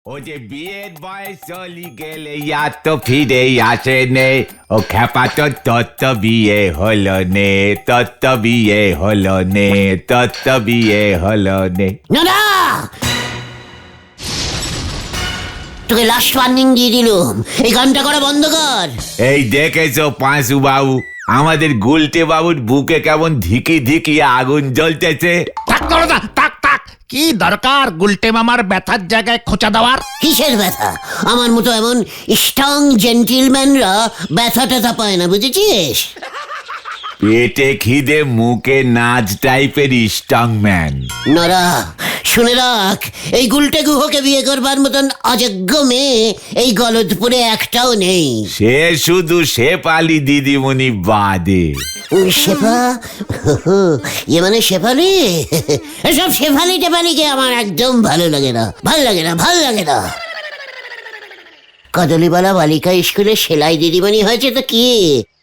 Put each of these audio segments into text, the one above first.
ও যে বিয়ের বয়স চলি গেলে আর তো ফিরে আসে নে, ও খ্যাপা তো তত্ত্ব বিয়ে হলো নে, তত্ত্ব বিয়ে হলো নে, তত্ত্ব বিয়ে হলো নে। না না, তোকে লাস্ট ওয়ার্নিং দিয়ে দিলুম, এই গানটা করা বন্ধ কর। এই দেখেছো পাঁচু বাবু, আমাদের গুলটে বাবুর বুকে কেমন ধিকি ধিকি আগুন জ্বলতেছে। থাক নরদা, থাক থাক। কি দরকার গুলটে মামার ব্যথার জায়গায় খোঁচা দেওয়ার? কিসের ব্যথা? আমার মতো এমন স্ট্রং জেন্টিলম্যানরা ব্যথা ট্যাথা পায় না, বুঝেছিস? পেটে খিদে মুখে নাচ টাইপের স্ট্রং ম্যান। নরা শুনে রাখ, এই গুলটে গুহকে বিয়ে করবার মতন অযোগ্য মেয়ে এই গলদপুরে একটাও নেই। সে শুধু শেফালি দিদিমণি বাদে। শেফা? ইয়ে মানে শেফালি? এসব শেফালি টেফালিকে আমার একদম ভালো লাগে না, ভাল লাগে না, ভাল লাগে না। কদলীবালা বালিকা স্কুলে সেলাই দিদিমণি হয়েছে তো কি,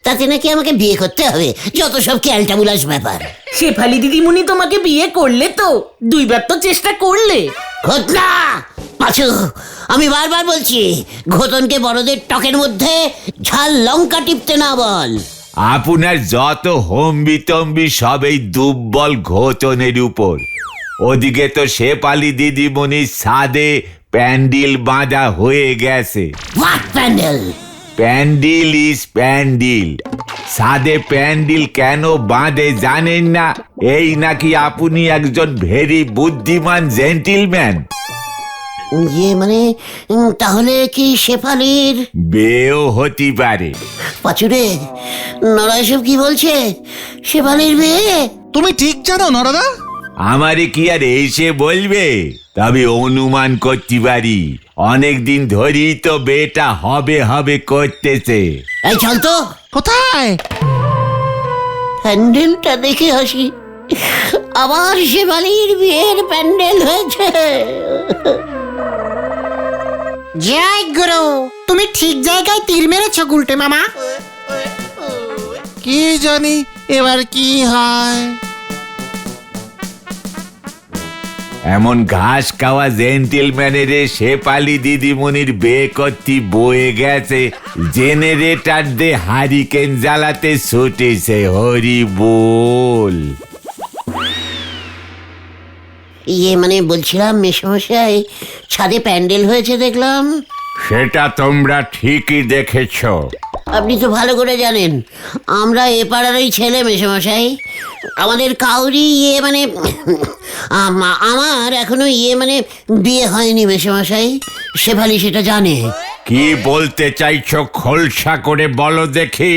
তাতে নাকি আমাকে বিয়ে করতে হবে? যত সব ক্যালটাবুলাস ব্যাপার। শেফালি দিদিমণি তোমাকে বিয়ে করলে তো, দুইবার তো চেষ্টা করলে। ঘটনা পাচু, আমি বারবার বলছি, ঘোতনকে বড়দের টকের মধ্যে ঝাল লঙ্কা টিপতে না বল। আপনার যত হম্বিতম্বি সব এই দুর্বল ঘোচনের উপর। ওদিকে তো শেফালি দিদিমণির ছাদে প্যান্ডেল বাঁধা হয়ে গেছে। হোয়াট প্যান্ডেল? প্যান্ডেল ইজ প্যান্ডেল। ছাদে প্যান্ডেল কেন বাঁধে জানেন না? এই নাকি আপনি একজন ভেরি বুদ্ধিমান জেন্টিলম্যান। ইয়ে মানে তাহলে কি শেফালির বেও হতে পারে। পাচুরে, নরা এসব কি বলছে? শেফালির বিয়ে? তুমি ঠিক জানো নরদা? আমারে কি আর এসে বলবে, তবে অনুমান করতে পারি। অনেকদিন ধরেই তো বেটা হবে হবে করতেছে। এই চল তো, কোথায়? প্যান্ডেলটা দেখে আসি। আবার শেফালির বিয়ের প্যান্ডেল হয়েছে। জয় গুরু, তুমি ঠিক জায়গায় তীর মেরেছো গুলটে মামা। কি জানি এবার কি হয়। এমন ঘাস খাওয়া জেন্টিলম্যানের শেফালি দিদিমণির বিয়ে করতে বয়ে গেছে, জেনারেটর দিয়ে হারিকেন জ্বালাতে ছুটেছে। হরি বল। ইয়ে মানে বলছিলাম মেশমশাই, ছাদে প্যান্ডেল হয়েছে দেখলাম। সেটা তোমরা ঠিকই দেখেছ। আপনি তো ভালো করে জানেন আমরা এ পাড়ারই ছেলে মেশমশাই। আমাদের কাউরি ইয়ে মানে আমার এখনো ইয়ে মানে বিয়ে হয়নি মেশমশাই। শেফালি সেটা জানে। কি বলতে চাইছো খোলসা করে বলো দেখি।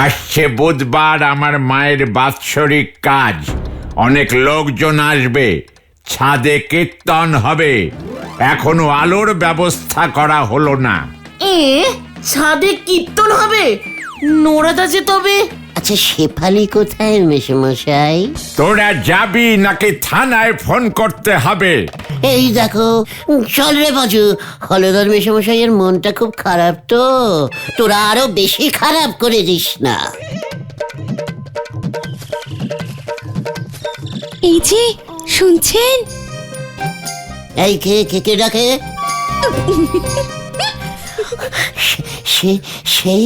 আসছে বুধবার আমার মায়ের বাৎসরিক কাজ, অনেক লোকজন আসবে, ছাদে কীর্তন হবে, এখনো আলোর ব্যবস্থা করা হলো না। ছাদে কীর্তন হবে? নোরাদা যে তবে। আচ্ছা শেফালি কোথায় মেশমশাই? তোরা যাবি নাকি থানায় ফোন করতে হবে? এই দেখো, চল রে বাজু, হলধর মেশমশাইয়ের মনটা খুব খারাপ তো, তোরা আরো বেশি খারাপ করে দিস না। এই যে শুনছেন? এই কে কে কে ডাকে? সে সে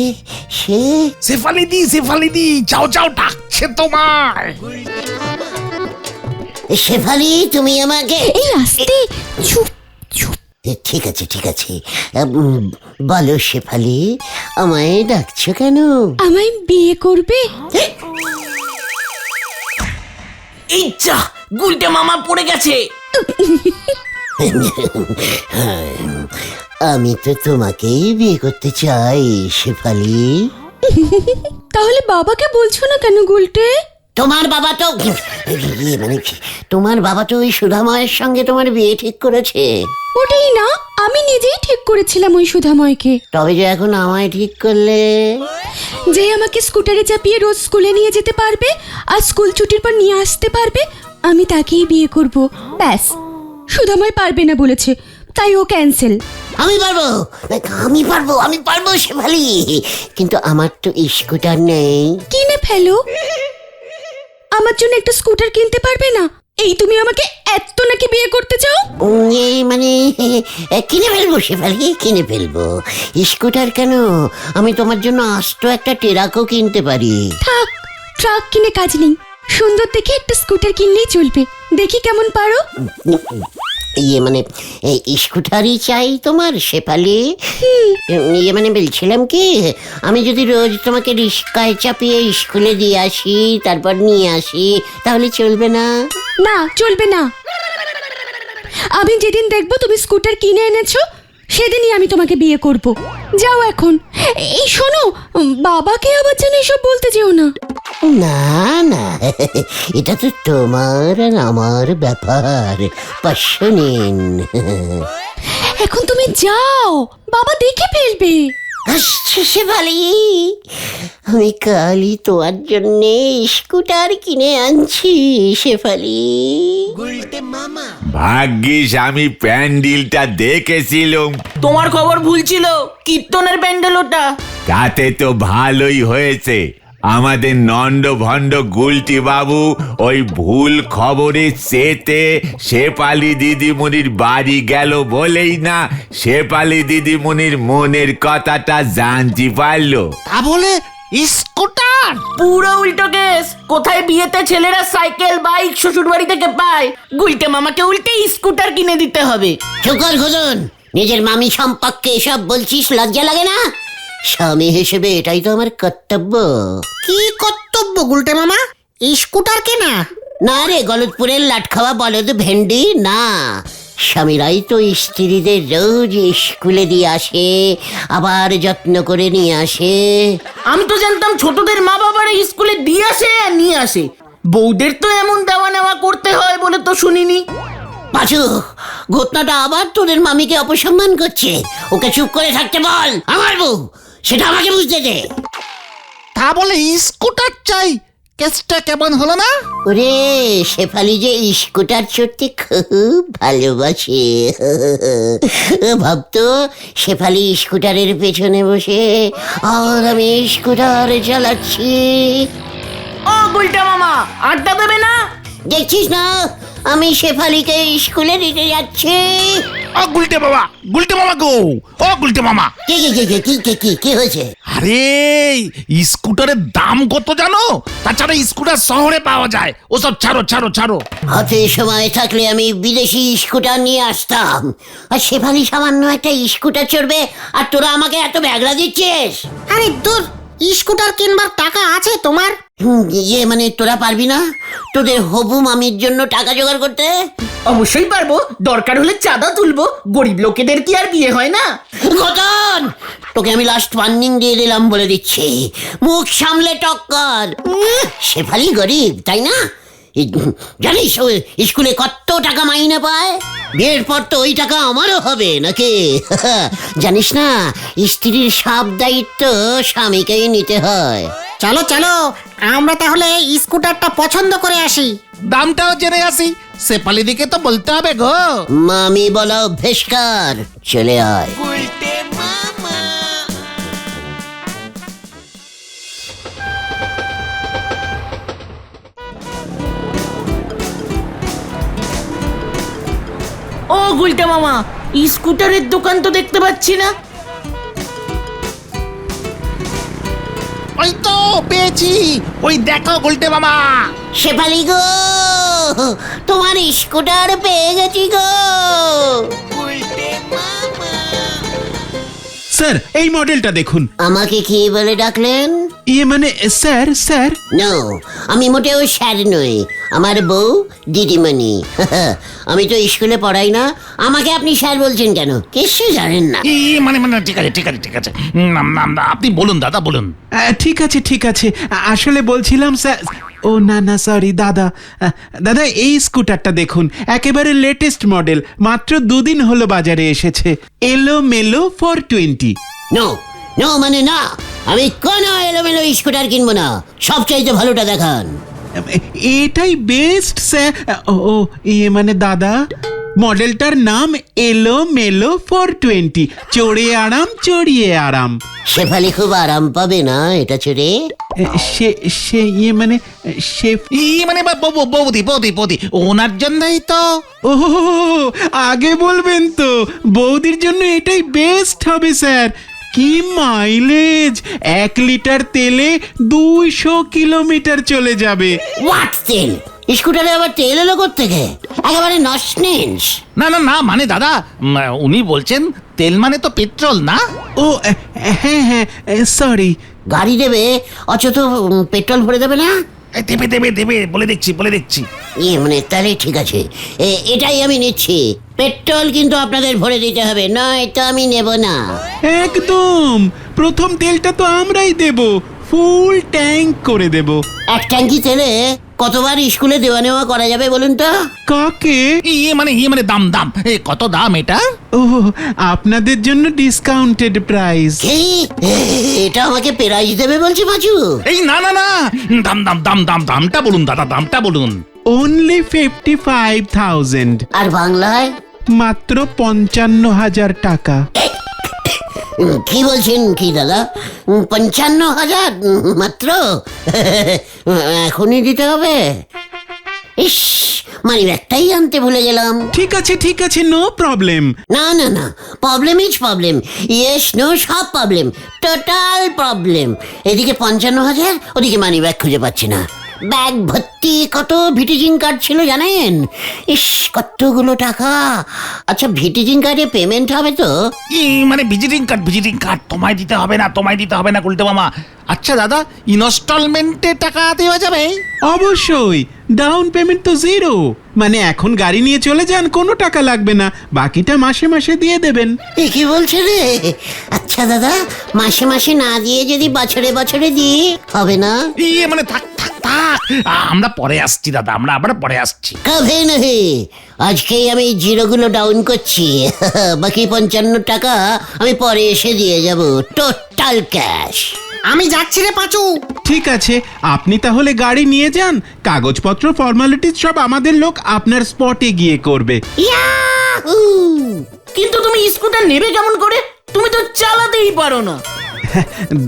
সে শেফালি দি যাও যাও, ডাকছে তোমায়। শেফালি, তুমি আমাকে এই আস্তে, চুপ চুপ। ঠিক আছে ঠিক আছে, বলো শেফালি, আমায় ডাকছো কেন? আমায় বিয়ে করবে? এই যা, গুলটে মামা পড়ে গেছে। আমি তো তোমাকেই বিয়ে করতে চাই শেফালি। তাহলে বাবাকে বলছো না কেন গুলটে? তোমার বাবা তো ইয়ে মানে তোমার বাবা তো ওই সুধাময়ের সঙ্গে তোমার বিয়ে ঠিক করেছে। ওটাই না, আমি নিজেই ঠিক করেছিলাম ওই সুধাময়কে। তবে যে এখন আমায় ঠিক করলে? যে আমাকে স্কুটারে চাপিয়ে রোজ স্কুলে নিয়ে যেতে পারবে আর স্কুল ছুটির পর নিয়ে আসতে পারবে, আমি তাকেই বিয়ে করব। ব্যাস, সুধাময় পারবে না বলেছে, তাই ও ক্যান্সেল। আমি পারবো, আমি পারবো, আমি পারবো শেফালি, কিন্তু আমার তো স্কুটার নেই। কিনে ফেলো। আমার জন্য একটা স্কুটার কিনতে পারবে না? এই তুমি আমাকে এত নাকি বিয়ে করতে চাও? এই মানে কিনে ফেলবো শেফালি, কিনে ফেলবো। স্কুটার কেন, আমি তোমার জন্য আস্ত একটা টেরাকও কিনতে পারি। থাক, ট্রাক কিনে কাজ নেই। সুন্দর দেখে একটা স্কুটার কিনলেই চলবে। দেখি কেমন পারো। মানে স্কুটারই চাই তোমার শেফালি? মানে বলছিলাম কি, আমি যদি রোজ তোমাকে রিস্কায় চাপিয়ে স্কুলে দিয়ে আসি, তারপর নিয়ে আসি, তাহলে চলবে না? না, চলবে না। আমি যেদিন দেখবো তুমি স্কুটার কিনে এনেছো, সেদিনই আমি তোমাকে বিয়ে করব। যাও এখন। এই শোনো, বাবাকে আবার যেন এসব বলতে যেও না। না না, এটা তো তোমার আর আমার ব্যাপার। 500 নিন। এখন তুমি যাও, বাবা দেখে ফেলবে। আসছে শেফালি, আমি কালই তোমার জন্য স্কুটার কিনে আনছি শেফালি। ভাগ্যিস আমি প্যান্ডেলটা দেখেছিলাম, তোমার খবর ভুল ছিল, কীর্তনের প্যান্ডেল ওটা। তাতে তো ভালোই হয়েছে। আমাদের নন্দ ভণ্ড গুলটি বাবু ওই ভুল খবরে চেতে শেফালি দিদিমণির বাড়ি গেল বলেই না শেফালি দিদিমণির মনের কথাটা জানতে পারলো। তা বলে স্কুটার? পুরো উল্টো কেস। কোথায় বিয়েতে ছেলেরা সাইকেল বাইক শ্বশুর বাড়ি থেকে পায়, গুলটে মামাকে উল্টে স্কুটার কিনে দিতে হবে। চুকার ঘোদন, নিজের মামি সম্পর্কে এসব বলছিস, লজ্জা লাগে না? স্বামী হিসেবে এটাই তো আমার কর্তব্য। কি কর্তব্য গুলটে মামা? স্কুটার কেনা? না রে গলতপুরের লাট খাওয়া বলদ ভেন্ডি, না। স্বামীরাই তো স্ত্রীদের রোজ স্কুলে দিয়ে আসে, আবার যত্ন করে নিয়ে আসে। আমি তো জানতাম ছোটদের মা বাবারা স্কুলে দিয়ে আসে আর নিয়ে আসে, বউদের তো এমন দেওয়া নেওয়া করতে হয় বলে তো শুনিনি। পাঁচু, ঘটনাটা আবার তোদের মামিকে অপসম্মান করছে। ওকে চুপ করে থাকতে বল, আমার বউ, সেটা আমাকে বুঝতে দে। তা বলে স্কুটার চাই? কেসটা কেমন হলো না? ওরে শেফালি যে স্কুটার চড়তে খুব ভালোবাসে। ভাবতো শেফালি স্কুটারের পেছনে বসে আর আমি স্কুটার চালাচ্ছি। ও গুলটে মামা, আড্ডা দেবে না? দেখছিস না, আমি শেফালিকে স্কুলে দিতে যাচ্ছি। ও গুলটে বাবা, গুলটে মামা গো, ও গুলটে মামা। কি কি কি কি কি কি কি হয়েছে? আরে স্কুটারের দাম কত জানো? তাছাড়া স্কুটার শহরে পাওয়া যায়। ওসব ছাড়ো ছাড়ো ছাড়ো। হাতে সময় থাকলে আমি বিদেশি স্কুটার নিয়ে আসতাম, আর শেফালি সামান্য একটা স্কুটার চড়বে আর তোরা আমাকে এত ব্যাগরা দিচ্ছিস? আরে দূর, স্কুটার কিনবার টাকা আছে তোমার? মানে তোরা পারবি না তোদের হবু মামির জন্য টাকা জোগাড় করতে? অবশ্যই পারবো, দরকার হলে চাঁদা তুলবো। গরিব লোকেদের কি আর বিয়ে হয় না? গতন, তোকে আমি লাস্ট ওয়ার্নিং দিয়ে দিলাম, বলে দিচ্ছি, মুখ সামলে টক্কর। শেফালি গরিব, তাই না? জানিস ও স্কুলে কত টাকা মাইনে পায়? বিয়ের পর তো ওই টাকা আমারও হবে নাকি? জানিস না, স্ত্রীর সব দায়িত্ব স্বামীকেই নিতে হয়। চলো চলো, আমরা তাহলে স্কুটারটা পছন্দ করে আসি। দামটাও জেনে আসি। শেফালি দিকে তো বলতে হবে গো। মামি বলা অভ্যেসকার, চলে আয়। ও গুলটে মামা, স্কুটারের দোকান তো দেখতে পাচ্ছি না। ওই তো পেয়েছি, ওই দেখো গুলটে মামা। শেফালি গো, তোমার স্কুটার পেয়ে গেছি গো। স্যার এই মডেলটা দেখুন। আমাকে কি বলে ডাকলেন? ইয়ে মানে স্যার স্যার নো, আমি মোটেও স্যার নই, আমার বউ দিদিমণি। আমি তো স্কুলে পড়াই না, আমাকে আপনি স্যার বলছেন কেন? কিছু জানেন না। মানে মানে ঠিক আছে ঠিক আছে ঠিক আছে। আপনি বলুন দাদা, বলুন। ঠিক আছে ঠিক আছে, আসলে বলছিলাম স্যার। ও না না সরি দাদা। দাদা এই স্কুটারটা দেখুন, একেবারে লেটেস্ট মডেল, মাত্র 2 দিন হলো বাজারে এসেছে। এলো মেলো 420। নো নো মানে না, আমি কোনো এলোমেলো স্কুটার কিনবো না, সবচাইতে ভালোটা দেখান। এটাই বেস্ট স্যার। ও ইয়ে মানে দাদা, মডেলটার নাম এলো মেলো 420, চড়ে আরাম চড়িয়ে আরাম। শেফালি খুব আরাম পাবে না এটা ছেড়ে? সে সে ইয়ে মানে সে মানে বৌদি বৌদি বৌদি ওনার জন্যই তো। ও আগে বলবেন তো, বৌদির জন্য এটাই বেস্ট হবে স্যার। কি মাইলেজ! 1 লিটার তেলে 200 কিলোমিটার চলে যাবে। হোয়াট তেল? স্কুটারে আবার তেল এলো থেকে? একেবারে নসনেন্স। না না না, মানে দাদা উনি বলছেন তেল মানে তো পেট্রোল না। ও হ্যাঁ হ্যাঁ সরি। গাড়ি দেবে অথচ পেট্রোল ভরে দেবে না? দেবে দেবে দেবে, বলে দেখছি। ইয়ে মানে তাহলে ঠিক আছে, এটাই আমি নিচ্ছি। পেট্রোল কিন্তু আপনাদের ভরে দিতে হবে, নয়তো আমি নেব না। একদম, প্রথম তেলটা তো আমরাই দেব, ফুল ট্যাঙ্ক করে দেব। 1 ট্যাঙ্কি তেলে কতবার স্কুলে দেওয়া নেওয়া করা যাবে বলুন তো? কাকে? ইয়ে মানে দাম কত দাম এটা? ও আপনাদের জন্য ডিসকাউন্টেড প্রাইস। কি? এটা আমাকে প্রাইজ দেবে বলছি পাঁচু? এই না না না, দামটা বলুন দাদা, দামটা বলুন। অনলি 55,000। আর বাংলায়? মাত্র 55,000 টাকা। কি বলছেন কি দাদা? 55,000 মাত্র? এখনই দিতে হবে? ইস, মানে ব্যাগটাই আনতে ভুলে গেলাম। ঠিক আছে নো প্রবলেম। না না না, problem is problem, yes no সব প্রবলেম, টোটাল প্রবলেম। এদিকে 55,000, ওদিকে মানি ব্যাগ খুঁজে পাচ্ছি না। ব্যাগ ভর্তি কত ভিটিজিং কার্ড ছিল জানেন? ইস, কতগুলো টাকা। আচ্ছা, ভিটিজিং কার্ডে পেমেন্ট হবে তো? মানে ভিজিটিং কার্ড তোমায় দিতে হবে না গুলটে মামা। আচ্ছা দাদা, ইনস্টলমেন্টে টাকা দেওয়া যাবে? অবশ্যই, ডাউন পেমেন্ট তো 0। মানে এখন গাড়ি নিয়ে চলে যান, কোনো টাকা লাগবে না, বাকিটা মাসে মাসে দিয়ে দেবেন। এ কি বলছে রে? আচ্ছা দাদা, মাসে মাসে না দিয়ে যদি বছরে বছরে দিই হবে না? ইয়ে মানে থাক, আমরা পরে আসছি দাদা, আমরা আবার পরে আসছি। কবে নহে, আজকেই আমি জিরোগুলো ডাউন করছি। বাকি 55 টাকা আমি পরে এসে দিয়ে যাব, টোটাল ক্যাশ। আমি যাচ্ছি রে পাঁচু। ঠিক আছে, আপনি তাহলে গাড়ি নিয়ে যান, কাগজপত্র ফর্মালিটিস সব আমাদের লোক আপনার স্পটে গিয়ে করবে। ইয়াহু! কিন্তু তুমি স্কুটার নেবে কেমন করে? তুমি তো চালাতেই পারো না।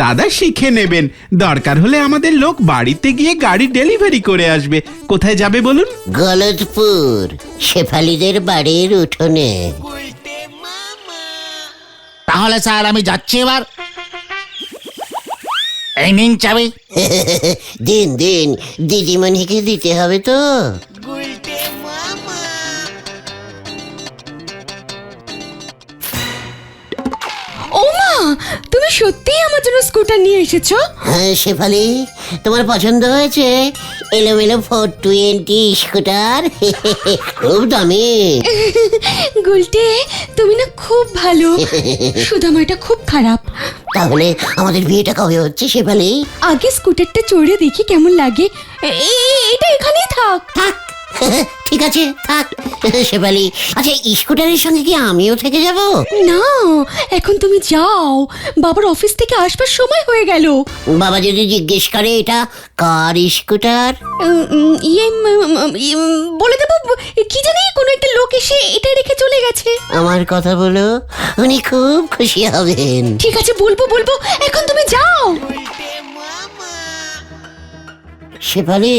দাদা শিখে নেবেন, দরকার হলে আমাদের লোক বাড়িতে গিয়ে গাড়ি ডেলিভারি করে আসবে। কোথায় যাবে বলুন? গলতপুর, শেফালিদের বাড়ির উঠোনে। তাহলে স্যার আমি যাচ্ছি এবার। এই নিন চাবি। দিন দিন, দিদিমণিকে দিতে হবে তো। ও মা, তুমি সত্যিই আমার জন্য স্কুটার নিয়ে এসেছো? হ্যাঁ শেফালি, তোমার পছন্দ হয়েছে? এলোমেলো 420 স্কুটার, খুব দামি। গুলটে, তুমি না খুব ভালো, সুদামাটা খুব খারাপ। তাহলে আমাদের বিয়েটা কবে হচ্ছে শেফালি? আগে স্কুটারটা চড়ে দেখি কেমন লাগে। এটা এখানেই থাক। থাক, ঠিক আছে থাক শেফালি। আচ্ছা, স্কুটারের সঙ্গে কি আমিও থেকে যাব? না, এখন তুমি যাও, বাবার অফিস থেকে আসবার সময় হয়ে গেল। বাবা যদি জিজ্ঞেস করে এটা কার স্কুটার? বলে দেবো কি জানি কোনো একটা লোক এসে এটা রেখে চলে গেছে। আমার কথা বলো, উনি খুব খুশি হবেন। ঠিক আছে, বলবো, এখন তুমি যাও। শেফালি,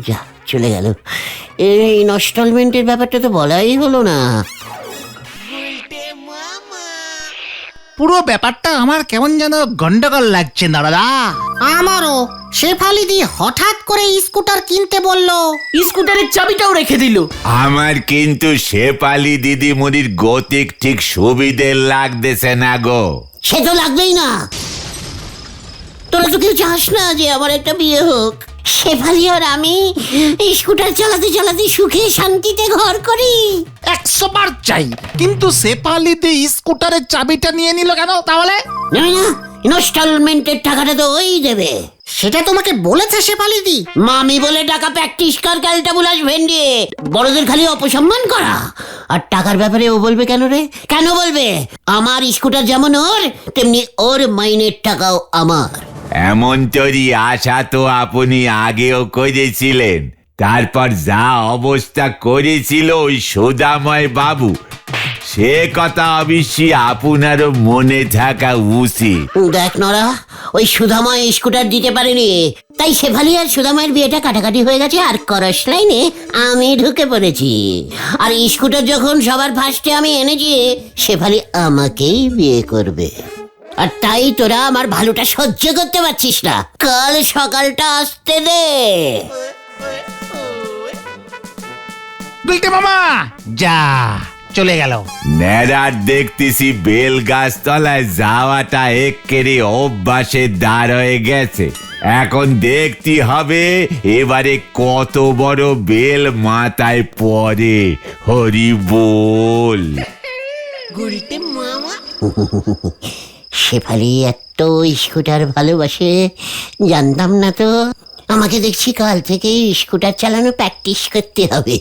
যা চলে গেল। এই ইনস্টলমেন্টের ব্যাপারটা তো বলাই হলো না। পুরো ব্যাপারটা আমার কেমন যেন গন্ডগোল লাগছে না দাদা। আমারও। শেফালি দি হঠাৎ করে স্কুটার কিনতে বললো। স্কুটারের চাবিটাও রেখে দিল। আমার কিন্তু শেফালি দিদিমণির গতিক ঠিক সুবিধে লাগতেছে না গো। সে তো লাগবেই না, তোরা তো কেউ চাস না যে আমার একটা বিয়ে হোক। শেফালি আর আমি স্কুটার চালাতে চালাতে সুখে শান্তিতে ঘর করি। 100 বার চাই, কিন্তু শেফালিতে স্কুটারের চাবিটা নিয়ে নিল কেন তাহলে? নেবে না, ইনস্টলমেন্টের টাকাটা তো ওই দেবে। সেটা তোমাকে বলেছে শেফালি দি? মামি বলে টাকা প্র্যাকটিস কর ক্যালটা বুলাস ভেন্ডি, বড়দের খালি অপসম্মান করা। আর টাকার ব্যাপারে ও বলবে কেন রে? কেন বলবে? আমার স্কুটার যেমন ওর, তেমনি ওর মাইনের টাকাও আমার। এমন তৈরি আশা তো আপনি আগেও করেছিলেন, তারপর যা অবস্থা করেছিল ওই সুদাময় বাবু, সে কথা অবশ্যই আপনারও মনে থাকা উচিত। দেখ নরা, ওই সুধাময় স্কুটার দিতে পারেনি, তাই শেফালি আর সুধাময়ের বিয়েটা কাটাকাটি হয়ে গেছে, আর করস লাইনে আমি ঢুকে পড়েছি। আর স্কুটার যখন সবার ফার্স্টে আমি এনেছি, শেফালি আমাকেই বিয়ে করবে। আর তাই তোরা আমার ভালোটা সহ্য করতে পারছিস না, কাল সকালটা আসতে দে। গুলটে মামা যা চলে গেল। নেড়ার দেখতেছি বেল গাছ তলায় যাওয়াটা একেবারে অভ্যাসে দাঁড় হয়ে গেছে। এখন দেখতে হবে এবারে কত বড় বেল মাথায় পড়ে। হরি বল। শেফালি এত স্কুটার ভালোবাসে, জানতাম না তো। আমাকে দেখছি কাল থেকে স্কুটার চালানো প্র্যাকটিস করতে হবে।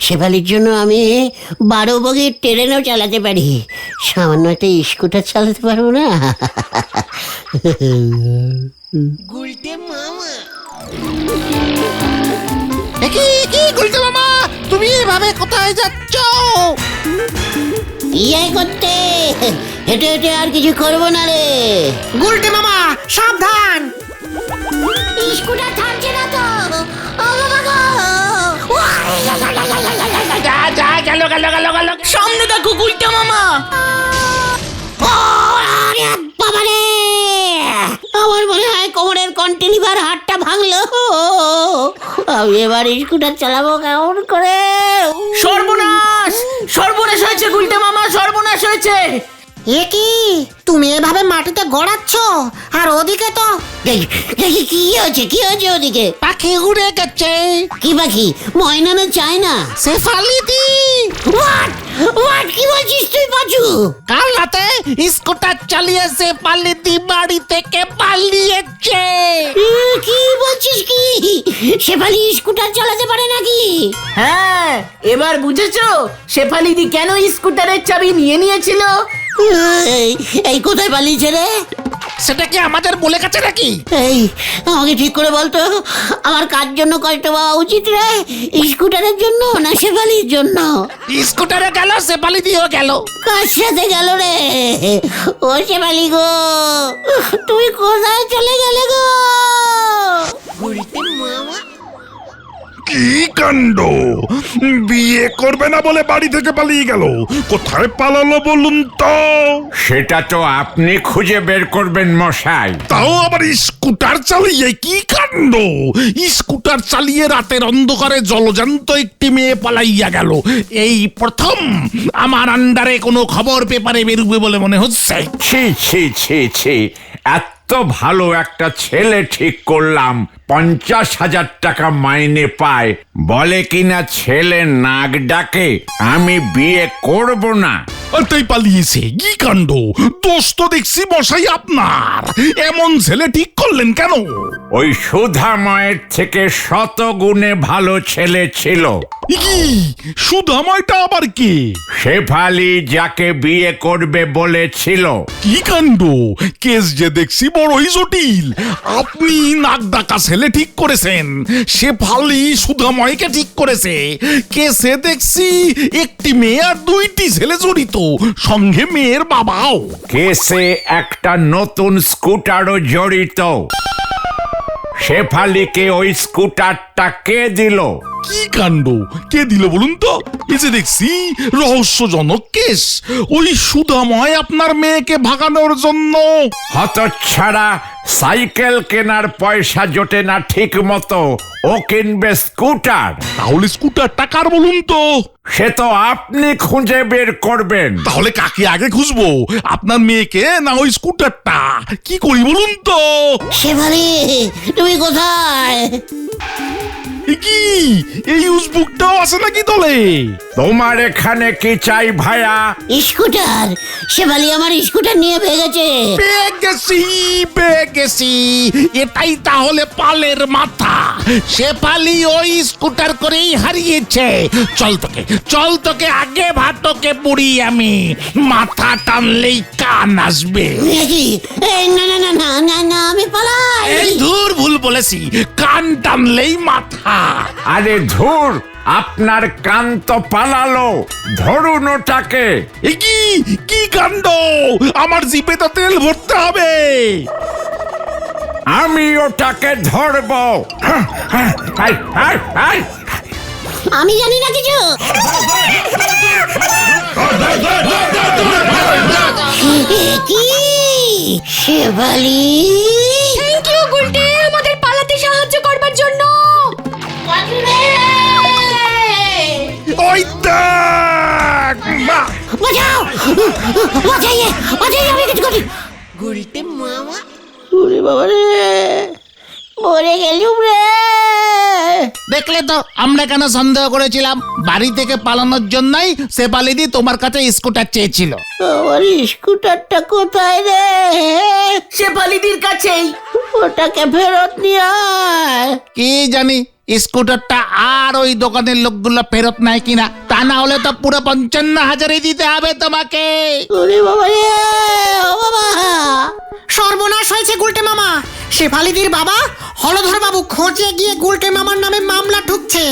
শেফালির জন্য আমি 12 বগির ট্রেনও চালাতে পারি, সামান্য একটা স্কুটার চালাতে পারবো না? গুলটে মামা তুমি এভাবে কোথায় যাচ্ছ? ইয়ে করতে, হেঁটে হেঁটে আর কিছু করবো না রে। গুলটে মামা সাবধান। স্কুটার থামছে না তো। ও বাবা গো! যা যা গেল গেল গেল গেল। সামনে দেখো গুলটে মামা। ও, আরে বাবা রে! আমার মনে হয় কোমরের কন্টিনিভার হাড়টা ভাঙলো। আমি এবার স্কুটার চালাবো কেমন করে? সর্বনাশ, সর্বনাশ হয়েছে গুলটে মামা, সর্বনাশ হয়েছে। এ কি তুমি এভাবে মাটিতে গড়াচ্ছ, আর ওদিকে তো কি হয়েছে, কি হয়েছে ওদিকে? পাখি উড়ে গেছে। কি পাখি? ময়না না চায়না? শেফালিদি হোয়াট হোয়াট কি বলছিস তুই পাচু? কাল রাতে স্কুটার চালিয়ে শেফালিদি বাড়ি থেকে পালিয়েছে। কি বলছিস কি? শেফালি স্কুটার চালাতে পারে নাকি? হ্যাঁ, এবার বুঝেছো শেফালিদি কেন স্কুটারের চাবি নিয়ে নিয়েছিল? এই কোথায় পালিয়েছে রে? সেটা কি আমাদের বলে গেছে নাকি? এই আমাকে ঠিক করে বলতো, আমার কার জন্য কষ্ট পাওয়া উচিত রে? স্কুটারের জন্য না শেফালির জন্য? স্কুটারে গেল, শেফালিদিও গেল। কার সাথে গেল রে? ও শেফালি গো, তুমি কোথায় চলে গেলে গো? কি কাণ্ড! বিয়ে করবে না বলে বাড়ি থেকে পালিয়ে গেল। কোথায় পালালো বলুন তো? সেটা তো আপনি খুঁজে বের করবেন মশাই। তাও আবার স্কুটার চালিয়ে! কি কাণ্ড! স্কুটার চালিয়ে রাতের অন্ধকারে জলজান্ত একটি মেয়ে পালাইয়া গেল। এই প্রথম আমার আন্ডারে কোনো খবর পেপারে বেরোবে বলে মনে হচ্ছে। ছি ছি ছি ছি, এত ভালো একটা ছেলে ঠিক করলাম, 50,000 টাকা মাইনে পায়, বলে কিনা ছেলে নাক ডাকে, আমি বিয়ে করব না। আর তাই পালিয়েছে! কি কাণ্ড! দোষ তো দেখছি মশাই আপনার। এমন ছেলে ঠিক করলেন কেন? ওই সুধাময়ের থেকে 100 গুণে ভালো ছেলে ছিল। কি সুধাময়টা আবার কে? শেফালি যাকে বিয়ে করবে বলেছিল। কি কাণ্ড! কেস যে দেখছি বড়ই জটিল। আপনি নাক ডাকা ছেলে ঠিক করেছেন, শেফালি সুধাময়কে ঠিক করেছে। কেসে দেখছি একটি মেয়ে আর 2টি ছেলে জড়িত, সঙ্গে মেয়ের বাবাও। কেসে একটা নতুন স্কুটারও জড়িত। শেফালিকে ওই স্কুটারটা কে দিল? কি কাণ্ড! কে দিল বলুন তো? এসে দেখছি রহস্যজনক কেস। ওই সুধাময় আপনার মেয়েকে ভাগানোর জন্য। হতচ্ছাড়া, সাইকেল কেনার পয়সা জোটে না ঠিক মতো, ও কিনবে স্কুটার। তাহলে স্কুটারটা কার বলুন তো? সে তো আপনি খুঁজে বের করবেন। তাহলে কাকে আগে খুঁজবো, আপনার মেয়েকে না ওই স্কুটারটা? কি করি বলুন তো? শেফালি তুমি কোথায়? কি এই উসবুকটাও আছে নাকি দলে? তোমার এখানে কি চাই ভাইয়া? স্কুটার। শেফালি আমার স্কুটার নিয়ে ভেগেছে। পেয়ে গেছি। এটাই তাহলে পালের মাথা। শেফালি ওই স্কুটার করেই হারিয়েছে। চল তোকে আগে ভাতকে পুড়ি আমি। মাথা টানলেই কান আসবে। না না না না না না, আমি পালাই। এই ধুর, ভুল বলেছি। কান টানলেই মাথা। আরে ধুর, আপনার কান তো পালালো, ধরুন ওটাকে। এ কি কাণ্ড! আমার জিপে তো তেল ভরতে হবে। আমি ওটাকে ধরবো। Hi, hi, hi. আমি জানি না কিছু। এ কি শেফালি? থ্যাংক ইউ গুলটে আমাদের পালাতে সাহায্য করবার জন্য। ওই দেখ! বাহ! বাঁচাও, বাঁচাইয়ে, বাঁচাইয়ে, আমি কিছু করি। গুলটে মামা, ওরে বাবা রে, মরে গেলুম রে। দেখলে তো আমরা কেন সন্দেহ করেছিলাম। বাড়ি থেকে পালানোর জন্যই শেফালিদি তোমার কাছে স্কুটার চেয়েছিল। আমার স্কুটারটা কোথায় রে? শেফালিদির কাছেই। ওটাকে ফেরত নিয়ে আয়। কি জানি স্কুটারটা আর ওই দোকানের লোকগুলো ফেরত নেয় কিনা। তা না হলে তো পুরো 55,000 দিতে হবে তোমাকে। ওরে বাবা রে, ও বাবা। সর্বনাশ হয়েছে গুলটে মামা। শেফালিদির বাবা হলধর বাবু খোঁজে গিয়ে গুলটে মামার নামে মামলা ঠুকছে।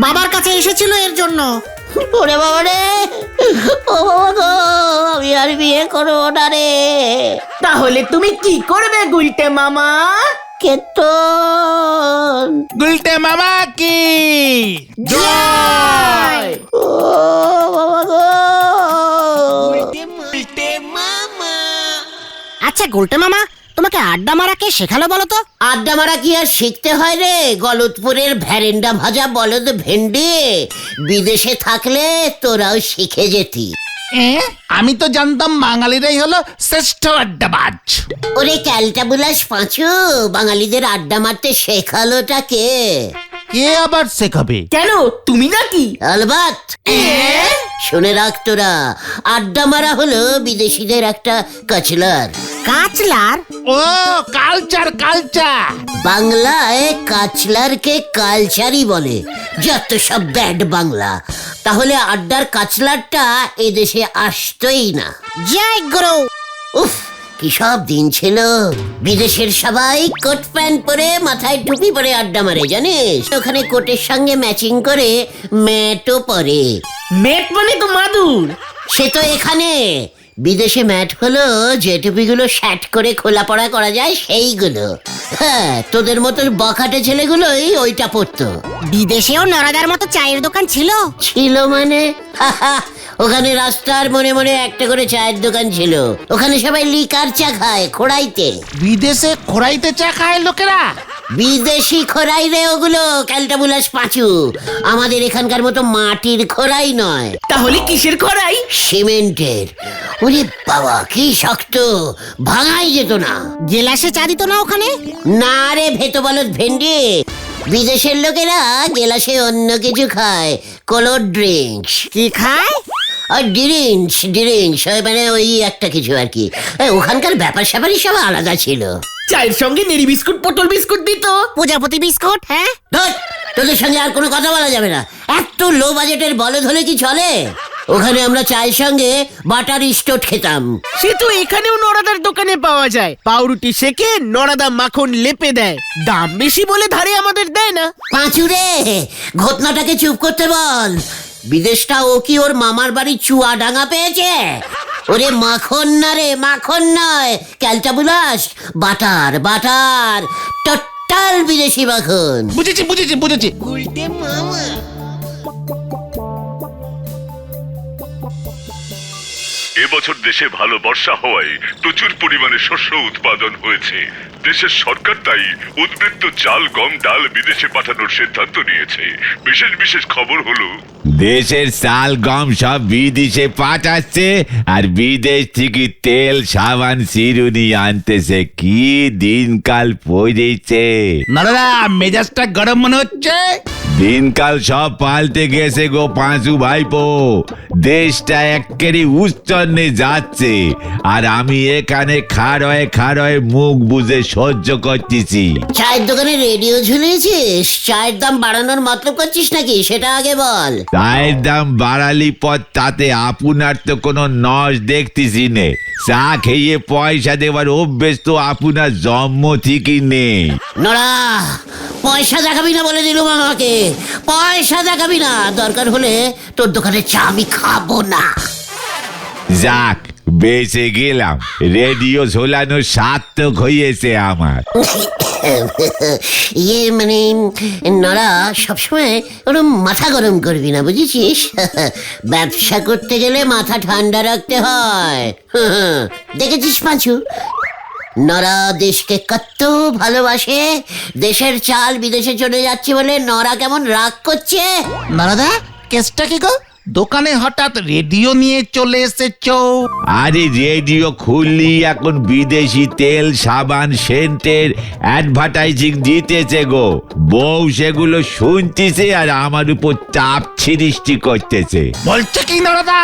বাবার কাছে এসেছিল এর জন্য। ওরে বাবা রে, ও বাবা গো, আমি আর বিয়ে করবো না রে। তাহলে তুমি কি করবে গুলটে মামা? কেতন, গুলটে মামা কি জয়! ও বাবা গো। আচ্ছা গুলটে মামা, তোমাকে আড্ডা মারা কে শেখালো বলো তো? আড্ডা মারা কি আর শিখতে হয় রে? গলতপুরের ভ্যারেন্ডা ভাজা বলদ ভেন্ডি। বিদেশে থাকলে তোরাও শিখে যেতি। আমি তো জানতাম বাঙালিরাই হলো শ্রেষ্ঠ আড্ডাবাজ। ওরে ক্যালটাবুলাস পাঁচু, বাঙালিদের আড্ডা মারতে শেখালোটা কে? কে আবার শেখাবে? কেন, তুমি নাকি? আলবাত। শুনে রাখ তোরা, আড্ডা মারা হলো বিদেশিদের একটা কাচলার। কাচলার? ও কালচার কালচার। বাংলায় কাচলারকে কালচারই বলে। যত সব ব্যাড বাংলা। তাহলে আড্ডার কাচলারটা এদেশে আসতোই না। জয় গুরু। উফ, কি সব দিন ছিল। বিদেশের সবাই কোট প্যান্ট পরে, মাথায় টুপি পরে আড্ডা মারে জানিস। ওখানে কোটের সঙ্গে ম্যাচিং করে ম্যাটও পরে। মেট মানে তো মাদুর। সে তো এখানে। বিদেশে ম্যাট হলো যে টুপিগুলো শ্যাট করে খোলা পড়া করা যায় সেইগুলো। হ্যাঁ, তোদের মতো বখাটে ছেলেগুলোই ওইটা পরতো। বিদেশেও নরাদার মতো চায়ের দোকান ছিল? ছিল মানে? ওখানে রাস্তার মনে মনে একটা করে চায়ের দোকান ছিল। ওখানে সবাই লিকার চা খায় খোড়াইতে। বিদেশে খোরাইতে চা খায় লোকেরা? বিদেশি খোরাই রে ওগুলো, ক্যালটাবুলাস পাঁচু। আমাদের এখানকার মতো মাটির খোরাই নয়। তাহলে কিসের খরাই? সিমেন্টের। ওরে বাবা, কি শক্ত, ভাঙাই যেত না। গেলাসে চা দিত না ওখানে? না রে ভেতো বলদ ভেন্ডি, বিদেশের লোকেরা গেলাসে অন্য কিছু খায়। Cold drinks. কি খায়? আর ড্রিঙ্কস, ড্রিঙ্কস মানে ওই একটা কিছু আর কি। ওখানকার ব্যাপার স্যাপারই সব আলাদা ছিল। চায়ের সঙ্গে নেড়ি বিস্কুট, পটল বিস্কুট দিত। প্রজাপতি বিস্কুট? হ্যাঁ। ধুর, তোদের সঙ্গে আর কোনো কথা বলা যাবে না। এত লো বাজেটের বলদ হলে কি চলে? ওখানে আমরা চায়ের সঙ্গে বাটার স্টোট খেতাম। সে তো এখানেও নরাদার দোকানে পাওয়া যায়। পাউরুটি সেকে নরাদা মাখন লেপে দেয়। দাম বেশি বলে ধারে আমাদের দেয় না। পাঁচুরে, ঘটনাটাকে চুপ করতে বল। বিদেশটা ও কি ওর মামার বাড়ি চুয়াডাঙ্গা পেয়েছে? ওরে মাখন না রে, মাখন নয়, ক্যালটাবুলাস, বাটার, বাটার, টোটাল বিদেশি মাখন। বুঝেছি বুঝেছি বুঝেছি। এবছর দেশে ভালো বর্ষা হওয়ায় প্রচুর পরিমাণে শস্য উৎপাদন হয়েছে। দেশের সরকার তাই উদ্বৃত্ত চাল, গম, ডাল বিদেশে পাঠানোর সিদ্ধান্ত নিয়েছে। বিশেষ বিশেষ খবর হলো, দেশের চাল গম সব বিদেশে পাঠাচ্ছে, আর বিদেশ থেকে তেল, সাবান, চিরুনি আনতেছে। কি দিনকাল পড়েছে। নরদা, মেজাজটা গরম মনে হচ্ছে। দিনকাল সব পাল্টে গেছে গো পাঁচু ভাইপো। দেশটা একেবারে উচ্চন্নে যাচ্ছে, আর আমি এখানে খাড়য়ে খাড়য়ে মুখ বুজে সহ্য করতেছি। চায়ের দোকানে রেডিও ঝুলিয়েছিস? চায়ের দাম বাড়ানোর মতলব করছিস নাকি, সেটা আগে বল। চায়ের দাম বাড়ালি পর তাতে আপনার তো কোনো নস দেখতেছি নে। চা খেয়ে পয়সা দেওয়ার অভ্যেস তো আপনার জন্ম থেকেই নেই। নড়া, পয়সা দেখাবি না বলে দিলুম আমাকে, পয়সা দেখাবি না, দরকার হলে তোর দোকানে চা আমি খাবো না। যাক, বেঁচে গেলাম, রেডিও ঝোলানো সার্থক হয়েছে আমার। ইয়ে মানে নড়া, সবসময় ওরম মাথা গরম করবি না, বুঝেছিস? ব্যবসা করতে গেলে মাথা ঠান্ডা রাখতে হয়। দেখেছিস পাঁচু, নরা দেশকে কত ভালোবাসে, দেশের চাল বিদেশে চলে যাচ্ছে বলে নরা কেমন রাগ করছে। দাদা, কেসটা কি গো? দোকানে হঠাৎ রেডিও নিয়ে চলে এসেছো? আরে রেডিও খুললি এখন বিদেশি তেল, সাবান, সেন্টের অ্যাডভার্টাইজিং দিতেছে গো। বউ সেগুলো শুনতেছে আর আমার উপর চাপ সৃষ্টি করতেছে। বলছে কি দাদা?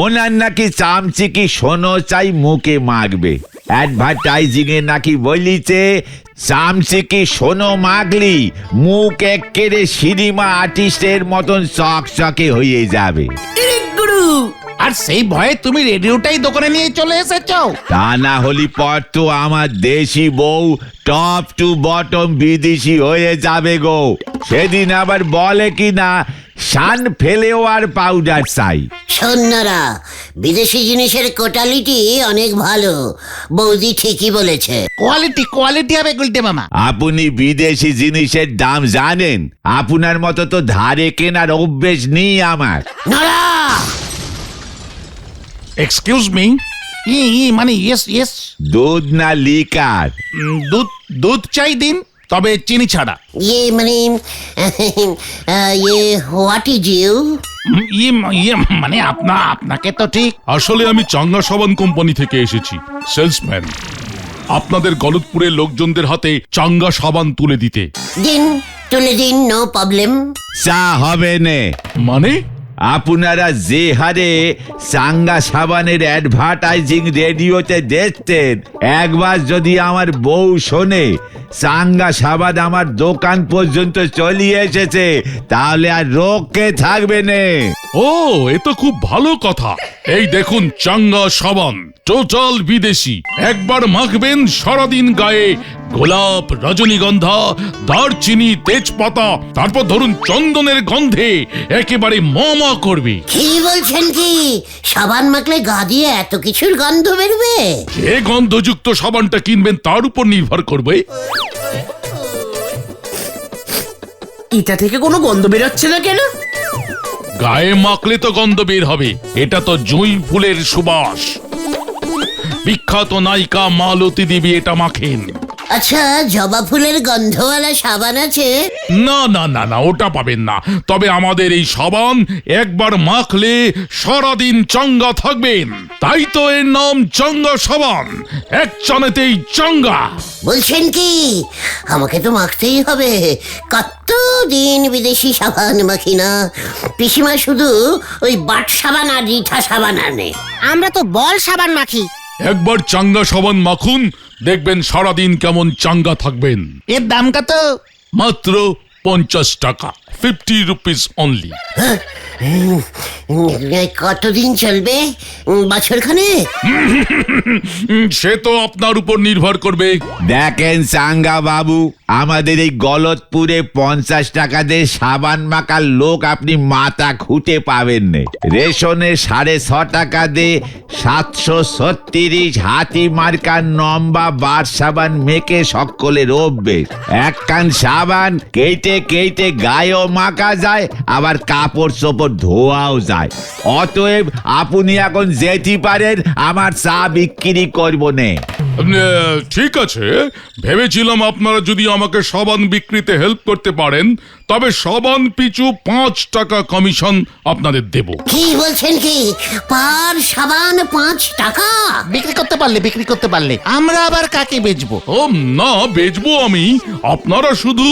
ওনার নাকি চামচিকি সোনো চাই মুখে মাখবে। অ্যাডভার্টাইজিং এ নাকি বলিছে চামচিকি সোনো মাগলি মুখ এক্কেরে সিনেমা আর্টিস্টের মতন চকচকে হয়ে যাবে। গুরু, আর সেই ভয়ে তুমি রেডিওটাই দোকানে নিয়ে চলে এসেছো? তা না হলি পর তো আমার দেশি বউ টপ টু বটম বিদেশি হয়ে যাবে গো। সেদিন আবার বলে কি না সান ফেলেও আর পাউডার চাই। সন্ন্যারা, বিদেশি জিনিসের কোয়ালিটি অনেক ভালো, বৌদি ঠিকই বলেছে। কোয়ালিটি হবে গুলটে মামা। আপনি বিদেশি জিনিসের দাম জানেন? আপনার মতো তো ধারে কেনার অভ্যেস নেই আমার। নড়া, এক্সকিউজ মি, মানে ইয়েস। দুধ না লিকার? দুধ চাই দিন, তবে চিনি ছাড়া। ইয়ে মানে ইয়ে হোয়াট ইজ ইউ? ইয়ে মানে আপনাকে তো ঠিক। আসলে আমি চাঙ্গা সাবান কোম্পানি থেকে এসেছি, সেলসম্যান। আপনাদের গলতপুরের লোকজনদের হাতে চাঙ্গা সাবান তুলে দিতে। দিন, তুলে দিন, নো প্রবলেম। চা হবে নে। মানে? আপনারা যে হারে চাঙ্গা সাবানের অ্যাডভার্টাইজিং রেডিওতে দেখতেন, একবার যদি আমার বউ শোনে চাঙ্গা সাবান আমার দোকান পর্যন্ত চলে এসেছে, তাহলে আর রোগকে থাকবে না। ও, এ তো খুব ভালো কথা। এই দেখুন চাঙ্গা সাবান, টোটাল বিদেশি। একবার মাখবেন সারাদিন গায়ে গোলাপ, রজনীগন্ধা, দারচিনি, তেজপাতা, তারপর ধরুন চন্দনের গন্ধে একেবারে মমা করবে। কি বলছেন কি? সাবান মাখলে গা দিয়ে এত কিছুর গন্ধ বেরবে? যে গন্ধযুক্ত সাবানটা কিনবেন তার উপর নির্ভর করবে। এটা থেকে কোনো গন্ধ বেরোচ্ছে না কেন? গায়ে মাখলে তো গন্ধ বের হবে। এটা তো জুঁই ফুলের সুবাস। বিখ্যাত নায়িকা মালতী দেবী এটা মাখেন। আচ্ছা, জবা ফুলের গন্ধওয়ালা সাবান আছে? না, ওটা পাবেন না। তবে আমাদের এই সাবান একবার মাখলে সারাদিন চাঙ্গা থাকবেন। তাই তো এর নাম চাঙ্গা সাবান, এক চানেতেই চাঙ্গা। বলছেন কি? আমাকে তো মাখতেই হবে। কতদিন বিদেশি সাবান মাখি না। পিসিমা শুধু ওই বাট সাবান আর রিঠা সাবান আনে। আমরা তো বল সাবান মাখি। একবার চাঙ্গা সাবান মাখুন, দেখবেন সারাদিন কেমন চাঙ্গা থাকবেন। এর দাম কত? মাত্র 50 টাকা, 50 রুপিস অনলি। কতদিন চলবে? বছরখানে? সে তো আপনার উপর নির্ভর করবে। দেখেন চাঙ্গা বাবু, আমাদের এই গলতপুরে 50 টাকা দিয়ে সাবান মাখার লোক আপনি মাথা খুঁটে পাবেন না। রেশনে 6.5 টাকা দিয়ে 736 হাতি মার্কার নম্বা বার সাবান মেখে সকলের অভ্যেস। এক কান সাবান কেটে গায়েও মাখা যায়, আবার কাপড় চোপড় ধোয়াও যায়। অতএব আপনি এখন যেতে পারেন, আমার চা বিক্রি করব না। ঠিক আছে, ভেবেছিলাম আপনারা যদি আমাকে সাবান বিক্রিতে হেল্প করতে পারেন তবে সাবান পিছু 5 টাকা কমিশন আপনাদের দেব। কি বলছেন কি? পার সাবান 5 টাকা? বিক্রি করতে পারলে আমরা আবার কাকে বেচবো? ও না, বেচবো আমি। আপনারা শুধু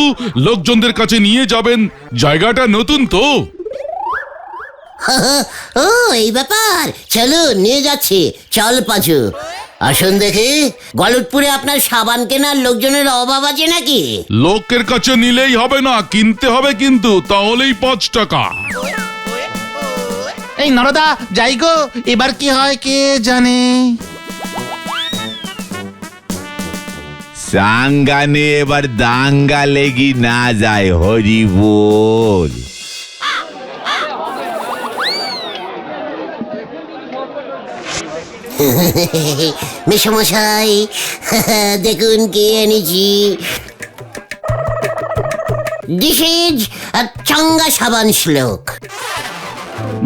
লোকজনদের কাছে নিয়ে যাবেন। জায়গাটা নতুন তো। ও, এই ব্যাপার। চলো, নিয়ে যাচ্ছি। চল পাঁচু, আসুন দেখি। গলতপুরে আপনার সাবান কেনার লোকজনের অভাব আছে নাকি? লোকের কাছে নিলেই হবে না, কিনতে হবে কিন্তু, তাহলেই 5 টাকা। এই নরদা, যাই গো, এবার কি হয় কে জানে। সাঙ্গানে এবার দাঙ্গা লেগি না যায়, হরি বল। মেসমশাই, দেখুন কি এনেছি। দিস ইজ চাঙ্গা সাবান শ্লোক।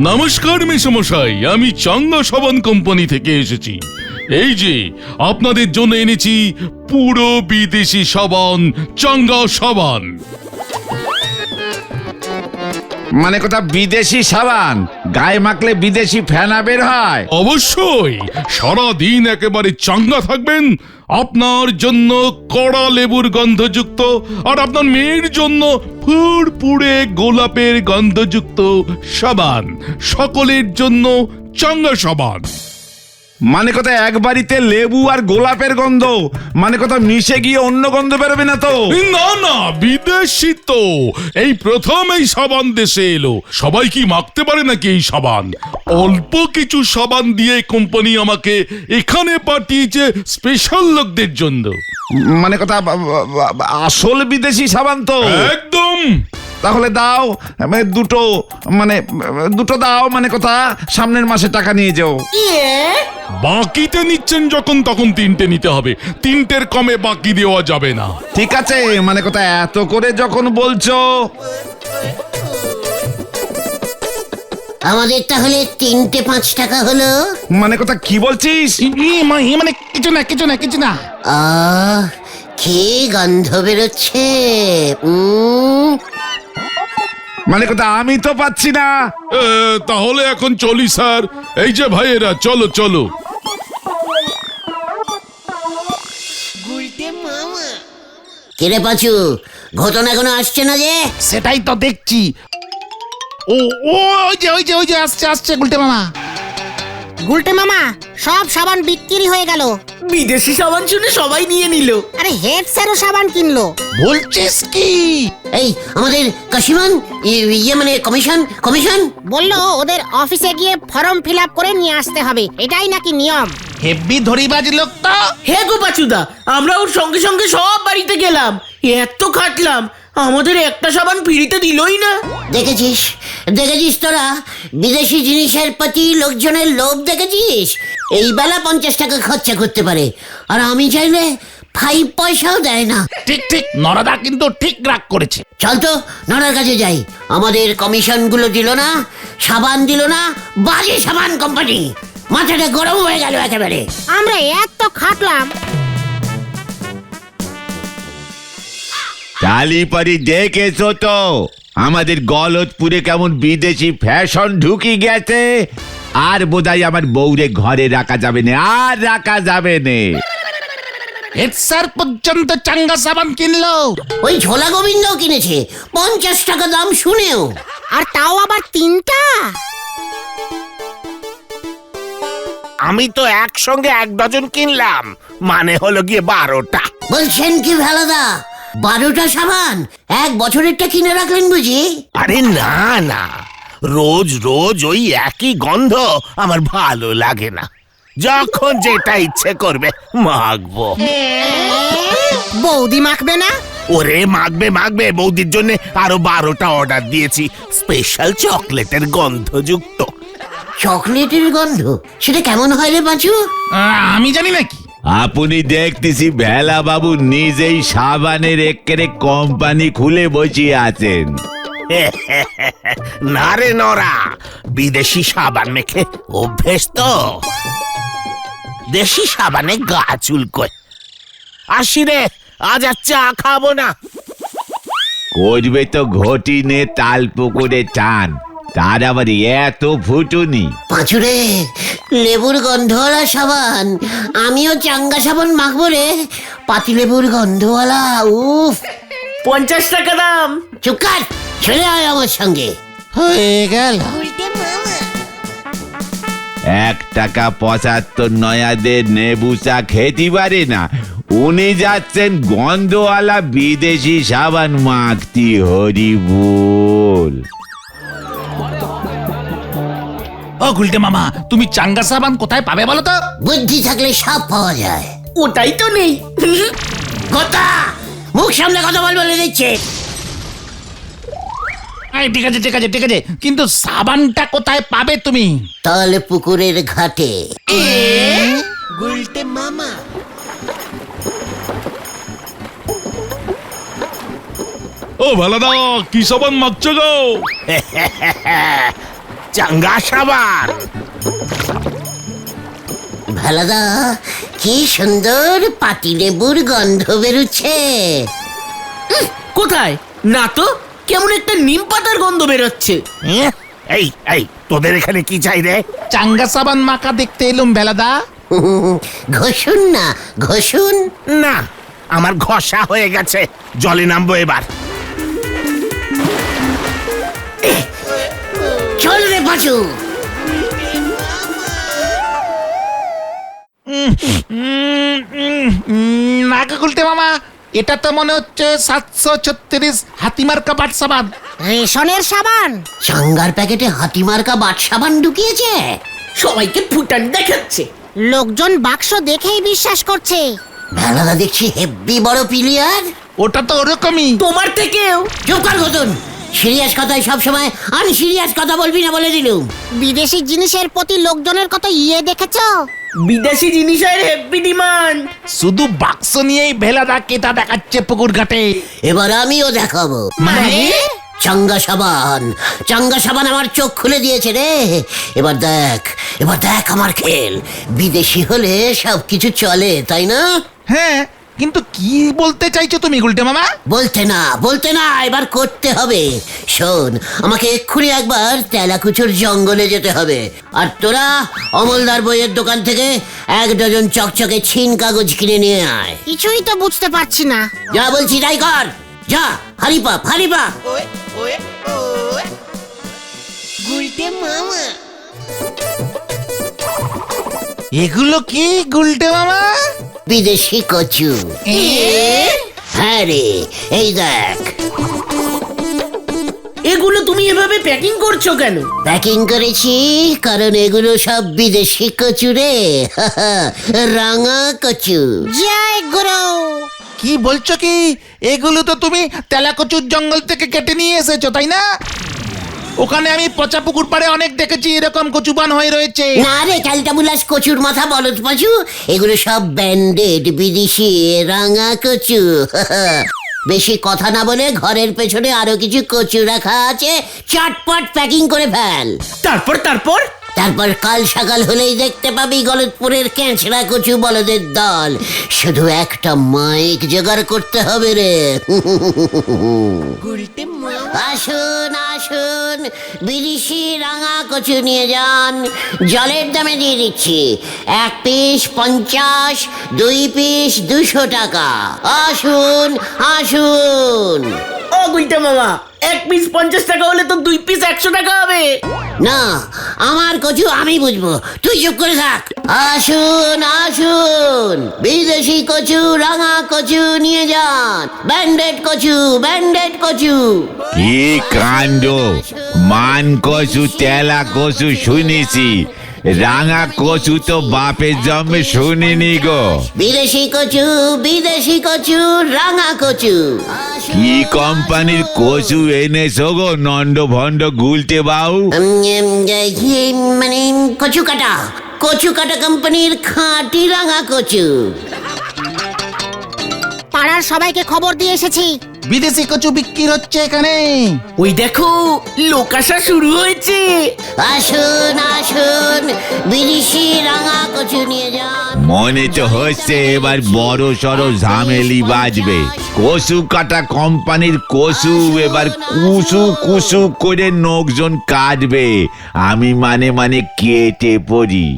নমস্কার মেসমশাই, আমি চাঙ্গা সাবান কোম্পানি থেকে এসেছি। এই যে আপনাদের জন্য এনেছি পুরো বিদেশি সাবান, চাঙ্গা সাবান। মানে কথা বিদেশি সাবান? গায়ে মাখলে বিদেশি ফেনা বের হয়? অবশ্যই, সারাদিন একেবারে চাঙ্গা থাকবেন। আপনার জন্য কড়া লেবুর গন্ধযুক্ত, আর আপনার মেয়ের জন্য ফুরফুরে গোলাপের গন্ধযুক্ত সাবান। সকলের জন্য চাঙ্গা সাবান। মানে কথা এক বাড়িতে লেবু আর গোলাপের গন্ধ, মানে কথা মিশে গিয়ে অন্য গন্ধ বেরোবে না তো? না না, বিদেশি তো, এই প্রথম এই সাবান দেশে এলো। সবাই কি মাখতে পারে নাকি এই সাবান? অল্প কিছু সাবান দিয়ে কোম্পানি আমাকে এখানে পাঠিয়েছে স্পেশাল লোকদের জন্য। মানে কথা আসল বিদেশি সাবান তো? একদম। তাহলে দাও দুটো, মানে দুটো দাও। মানে কথা সামনের মাসে টাকা নিয়ে যাও। বাকিতে নিচ্ছেন যখন, তখন তিনটে নিতে হবে। তিনটের কমে বাকি দেওয়া যাবে না। ঠিক আছে, মানে কথা এত করে যখন বলছো। আমাদের তাহলে 3টে 5 টাকা হলো। মানে কথা কি বলছিস? মানে কিছু না কিছু না কিছু না। কি গন্ধ বেরোচ্ছে! মানে কথা আমি তো পাচ্ছি না। তাহলে এখন চলি স্যার। এই যে ভাইয়েরা, চলো চলো। কিরে পাচু, ঘটনা এখনো আসছে না যে? সেটাই তো দেখছি। ও ও ওই যে আসছে আসছে গুলটে মামা। গুলটে মামা, সব সাবান বিক্রি হয়ে গেল। বিদেশি সাবান শুনে সবাই নিয়ে নিল। আরে হেড স্যারও সাবান কিনলো। বলছিস কি? এই আমাদের কাশিমান, ইয়ে মানে কমিশন বললো ওদের অফিসে গিয়ে ফর্ম ফিল আপ করে নিয়ে আসতে হবে, এটাই নাকি নিয়ম। হেব্বি ধরিবাজ লোক তো। হে গো পাচুদা, আমরা ওর সঙ্গে সঙ্গে সব বাড়িতে গেলাম, এত খাটলাম, আমাদের একটা সাবান ফ্রিতে দিলই না। দেখেছিস তোরা বিদেশি জিনিসের প্রতি লোকজনের লোভ দেখেছিস? এই বেলা 50 টাকা খরচা করতে পারে, আর আমি চাইলে 5 পয়সাও দেয় না। ঠিক ঠিক, নরদা কিন্তু ঠিক রাগ করেছে। চল তো নড়ার কাছে যাই। আমাদের কমিশন গুলো দিল না, সাবান দিল না, বাজে সাবান কোম্পানি। মাথাটা গরম হয়ে গেল একেবারে। আমরা এত খাটলাম। তালিপারি দেখেছো তো আমাদের গলতপুরে কেমন বিদেশি ফ্যাশন ঢুকি গেছে। আর বোধহয় আমার বউরে ঘরে রাখা যাবে না, আর রাখা যাবে না। হেড স্যার পর্যন্ত চাঙ্গা সাবান কিনলো। ওই ঝোলা গোবিন্দও কিনেছে 50 টাকা দাম শুনেও। আর তাও আবার 3টা। আমি তো একসঙ্গে 1 ডজন কিনলাম, মানে হলো গিয়ে 12টা। বলছেন কি ভেলাদা, 12টা সাবান 1 বছরেরটা কিনে রাখলেন বুঝি? আরে না না, রোজ রোজ ওই একই গন্ধ আমার ভালো লাগে না। যখন যেটা ইচ্ছে করবে মাখবো। বৌদি মাখবে না? ওরে মাখবে মাখবে, বৌদির জন্য আরো 12টা অর্ডার দিয়েছি, স্পেশাল চকলেটের গন্ধযুক্ত। চকলেটের গন্ধ? সেটা কেমন হয় রে পাঁচু? আমি জানি নাকি। আপনি দেখতেছি ভেলা বাবু নিজেই সাবানের একেরে কোম্পানি খুলে বসিয়ে আছেন। না রে নরা, বিদেশি সাবান মেখে অভ্যেস তো। দেশি সাবানে গা চুলকোয়। আসি রে, আজ আর চা খাবো না। করবে তো ঘটি নে তাল পুকুরে টান, তার আবার এত ফুটুনি। পাঁচুরে, লেবুর গন্ধওয়ালা সাবান। আমিও চাঙ্গা সাবান মাখবো রে, পাতিলেবুর গন্ধওয়ালা। উফ, 50 টাকা দাম। চুপ কর, চলে আয় আমার সঙ্গে। হয়ে গেল। 1 টাকা 75 নয়াদের নেবু চা খেতে পারে না, উনি যাচ্ছেন গন্ধওয়ালা বিদেশি সাবান মাখতি। হরি বল। ও গুলটে মামা, তুমি চাঙ্গা সাবান কোথায় পাবে বলো তো? বুদ্ধি থাকলে সব পাওয়া যায়। ওটাই তো নেই। গোতা মুখ সামনে কথা বলে দিচ্ছে। ঠিক আছে ঠিক আছে ঠিক আছে, কিন্তু সাবানটা কোথায় পাবে তুমি? তাহলে পুকুরের ঘাটে। গুলটে মামা। ও ভালাদা, কি সাবান মাখছো গো? চাঙ্গা সাবান। ভালাদা কি সুন্দর পাতিলেবুর গন্ধ বেরুচ্ছে। কোথায়? না তো, কেমন একটা নিম পাতার গন্ধ বেরোচ্ছে। এই এই তোদের এখানে কি চাই রে? চাঙ্গা সাবান মাখা দেখতে এলুম ভেলাদা। ঘষুন না ঘষুন। না, আমার ঘষা হয়ে গেছে, জলে নামবো এবার। চল রে পাঁচু। নাকা গুলটে মামা, এটা তো মনে হচ্ছে 736 হাতিমার্কা বাট সাবান। রেশনের সাবান। চাঙ্গার প্যাকেটে হাতিমার্কা বাট সাবান ঢুকিয়েছে। সবাইকে ফুটান দেখাচ্ছে। লোকজন বাক্স দেখেই বিশ্বাস করছে। ভালাদা দেখছি হেব্বি বড় প্লেয়ার। ওটা তো ওরকমই। তোমার থেকেও। চুপ কর ঘটন। সিরিয়াস কথায় সবসময় আনসিরিয়াস কথা বলবি না বলে দিলুম। বিদেশি জিনিসের প্রতি লোকজনের কত দেখেছো? বিদেশি জিনিসের হেভি ডিমান্ড। শুধু বাক্স নিয়েই ভেলাদা কেতা দেখাচ্ছে পুকুর ঘাটে। এবার আমিও দেখাবো। মানে? চাঙ্গা সাবান। চাঙ্গা সাবান আমার চোখ খুলে দিয়েছে রে। এবার দেখ আমার খেল। বিদেশি হলে সবকিছু চলে, তাই না? হ্যাঁ, কিন্তু কি বলতে চাইছো তুমি গুলটে মামা? বলতে না, এবার করতে হবে। শোন, আমাকে এক্ষুনি একবার তেলাকুচুর জঙ্গলে যেতে হবে। আর তোরা অমলদার বইয়ের দোকান থেকে 1 ডজন চকচকে ছিন কাগজ কিনে নিয়ে আয়। কিছুই তো বুঝতে পারছি না। যা বলছি তাই কর। যা, হারি পাপ। এগুলো কি গুলটে মামা? বিদেশি কচু। হ্যাঁ রে, এই দেখ। এগুলো তুমি এভাবে প্যাকিং করছো কেন? প্যাকিং করেছি কারণ এগুলো সব বিদেশি কচু রে। রাঙা কচু। জয় গুরু। কি বলছো কি? এগুলো তো তুমি তেলাকচুর জঙ্গল থেকে কেটে নিয়ে এসেছো, তাই না? ওখানে আমি পচা পুকুর পাড়ে অনেক দেখেছি এরকম কচুবান হয়ে রয়েছে। না রে ক্যালটাবুলাস, কচুর মাথা বলদ পাচু। এগুলো সব ব্যান্ডেড বিদেশি রাঙা কচু। বেশি কথা না বলে ঘরের পেছনে আরো কিছু কচু রাখা আছে, চটপট প্যাকিং করে ফেল। তারপর তারপর কাল সকাল হলেই দেখতে পাবি গলতপুরের ক্যাঁচড়া কচু বলদের দল। শুধু একটা মাইক জোগাড় করতে হবে রে। আসুন বিদেশি রাঙা কচু নিয়ে যান। জলের দামে দিয়ে দিচ্ছি। 1 পিস 50, 2 পিস 200 টাকা। আসুন। ও গুলটে মামা, 1 পিস 50 টাকা হলে তো 2 পিস 100 টাকা হবে। না, আমার কচু আমি বুঝবো, তুই চুপ করে থাক। আসুন বিদেশি কচু রাঙা কচু নিয়ে যান। ব্যান্ডেড কচু। কি কাণ্ড! মান কচু, তেলা কচু শুনেছি, রাঙা কচু তো বাপের জন্মে শুনিনি গো। বিদেশি কচু রাঙা কচু। কি কোম্পানির কচু এনেছো গো নন্দ ভন্ড গুলটে বাউ? মানে কচু কাটা কোম্পানির খাঁটি রাঙা কচু। পাড়ার সবাইকে খবর দিয়ে এসেছি। বিদেশি কচু বিক্রি হচ্ছে এখানে। ওই দেখো, লোক আসা শুরু হয়েছে। আসুন বিদেশি রাঙা কচু নিয়ে যান। মনে তো হচ্ছে এবার বড় সড়ো ঝামেলি বাজবে। কচু কাটা কোম্পানির কচু এবার কুসু করে লোকজন কাটবে। আমি মানে কেটে পড়ি।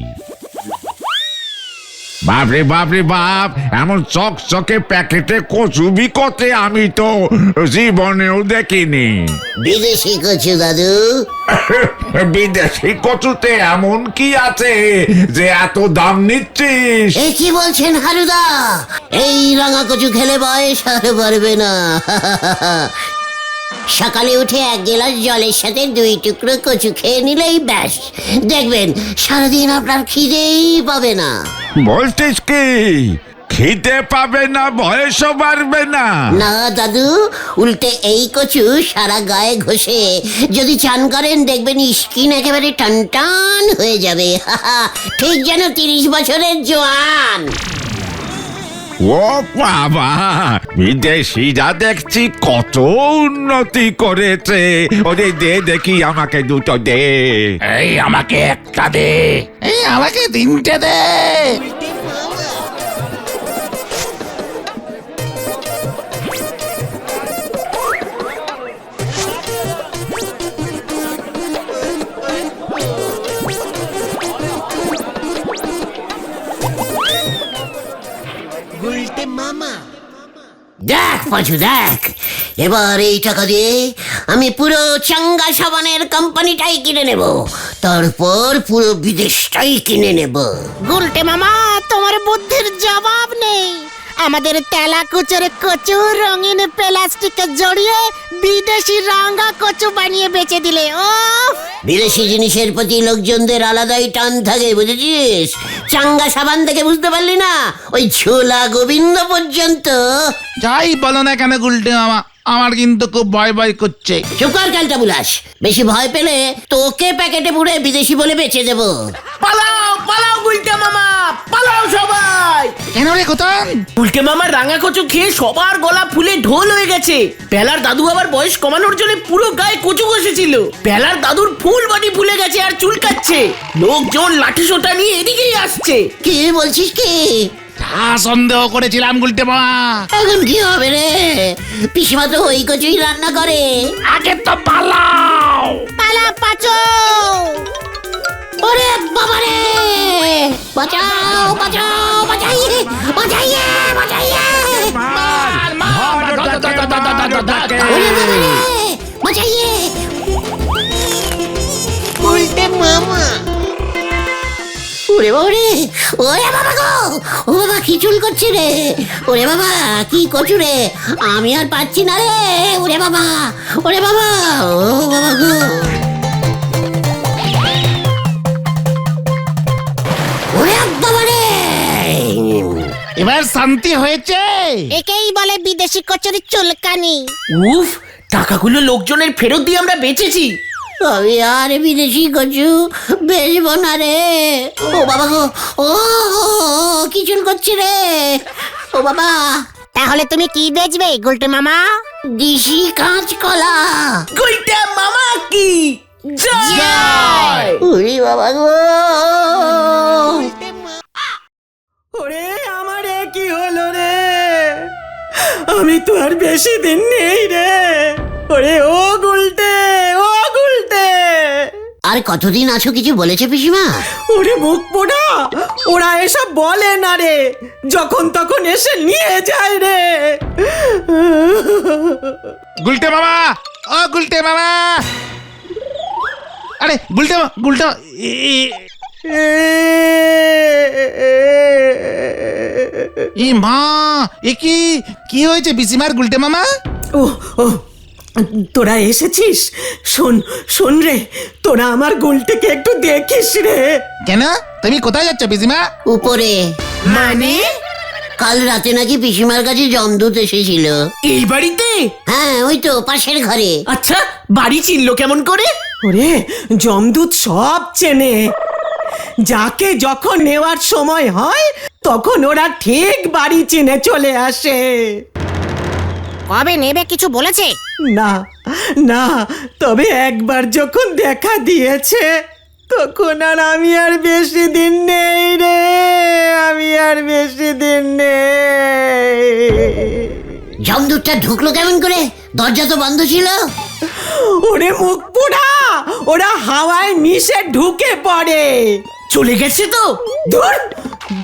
বাপরে বাপ, এমন চকচকে প্যাকেটে কচু বিকতে আমি তো জীবনেও দেখিনি। বিদেশি কচু দাদু। বিদেশি কচুতে এমন কি আছে যে এত দাম নিচ্ছিস? এ কি বলছেন হারুদা? এই রাঙা কচু খেলে বয়স আর বাড়বে না। সকালে উঠে 1 গ্লাস জলের সাথে 2 টুকরো কচু খেয়ে নিলেই ব্যাস, দেখবেন সারাদিন আপনার খিদেই পাবে না। বলছিস কি? খিদে পাবে না, বয়সও বাড়বে না। না দাদু, উল্টে এই কচু সারা গায়ে ঘষে যদি চান করেন দেখবেন স্কিন একেবারে টান হয়ে যাবে। ঠিক যেন 30 বছরের জোয়ান। ও বাবা, বিদেশিরা দেখছি কত উন্নতি করেছে। ওরে দে দেখি, আমাকে দুটো দে। এই আমাকে একটা দে, এই আমাকে 3টে দে। দেখ পাঁচু দেখ, এবার এই টাকা দিয়ে আমি পুরো চাঙ্গা সাবানের কোম্পানিটাই কিনে নেব, তারপর পুরো বিদেশটাই কিনে নেব। গুলটে মামা, তোমার বুদ্ধির জবাব নেই। আমাদের তেলাকুচের কচু রঙিন প্লাস্টিকে জড়িয়ে বিদেশি রাঙা কচু বানিয়ে বেচে দিলে। ও বিদেশি জিনিসের প্রতি লোকজনদের আলাদাই টান থাকে, বুঝেছিস? চাঙ্গা সাবান থেকে বুঝতে পারলি না, ওই ছোলা গোবিন্দ পর্যন্ত। যাই বলো না কেন গুলটে মামা, আমার কিন্তু খুব ভয় ভয় করছে। চুপ কর ক্যালটা বুলাস, বেশি ভয় পেলে তোকে প্যাকেটে পুরে বিদেশি বলে বেচে দেবো। পালাও পালাও গুলটে মামা, পালাও সবাই। কেন রে কোথায়? গুলটে মামার রাঙা কচু খেয়ে সবার গলা ফুলে ঢোল হয়ে গেছে। পেলার দাদু আবার বয়স কমানোর জন্য পুরো গায়ে কচু বসেছিল। পেলার দাদুর ফুল বডি ফুলে গেছে আর চুলকাচ্ছে। লোকজন লাঠি সোটা নিয়ে এদিকেই আসছে। কি বলছিস কি? তা সন্দেহ করেছিলাম গুলটে মামা। এখন কি হবে রে? পিসিমা তো ওই কচুই রান্না করে। আগে তো পালাও। পালা পাচো। ওরে বাবারে, বাঁচাও বাঁচাও, বাঁচাইয়ে বাঁচাইয়ে বাঁচাইয়ে। ওরে বাবারে, বাঁচাইয়ে। উল্টে মামা। ওরে বাবারে, ওরে বাবা গো, ও বাবা কি চুল করছে রে? ওরে বাবা কি কচু রে, আমি আর পাচ্ছি না রে। ওরে বাবা, ওরে বাবা, ও বাবা গো। ওরে বাবারে, এবার শান্তি হয়েছে। একেই বলে বিদেশি কচুরি চুলকানি। উফ, টাকাগুলো লোকজনের ফেরত দিয়ে আমরা বেঁচেছি। আমি আর বিদেশি কচু বেচবো না রে। ও বাবা গো, ও কি চুল করছে রে? ও বাবা, তাহলে তুমি কি বেচবে গুলটে মামা? দিশি কাঁচকলা। গুলটে মামা কি জয়। ওরে বাবা গো। ওরে আমারে কি হলো রে? আমি তো আর বেশি দিন নেই রে। ওরে ও গুলটে, ও গুলটে। আর কতদিন আছো কিছু বলেছে পিসিমা? ওরে মুখ পোড়া, ওরা এসব বলে না রে, যখন তখন এসে নিয়ে যায় রে। গুলটে মামা, ও গুলটে মামা। আরে গুলটে মামা, গুলটে মামা, ই মা, এ কি হয়েছে পিসিমার গুলটে মামা? ও ও, তোরা এসেছিস? শোন শোন রে, তোরা আমার গুলটেকে একটু দেখিস রে। কেন, তুমি কোথায় যাচ্ছ পিসিমা? উপরে। মানে? কাল রাতে নাকি পিসিমার কাছে জমদূত এসেছিল। এই বাড়িতে? হ্যাঁ, ওই তো পাশের ঘরে। আচ্ছা, বাড়ি চিনলো কেমন করে? ওরে, জমদূত সব চেনে। যাকে যখন নেওয়ার সময় হয় তখন ওরা ঠিক বাড়ি চিনে চলে আসে। কবে নেবে কিছু বলেছে? না না, তবে একবার যখন দেখা দিয়েছে তখন আর আমি আর বেশি দিন নেই রে, আমি আর বেশি দিন নেই। জমদূতটা ঢুকলো কেমন করে? দরজা তো বন্ধ ছিল। ওরে মুখ পোড়া, ওরা হাওয়ায় মিশে ঢুকে পড়ে। চলে গেছে তো। ধুর,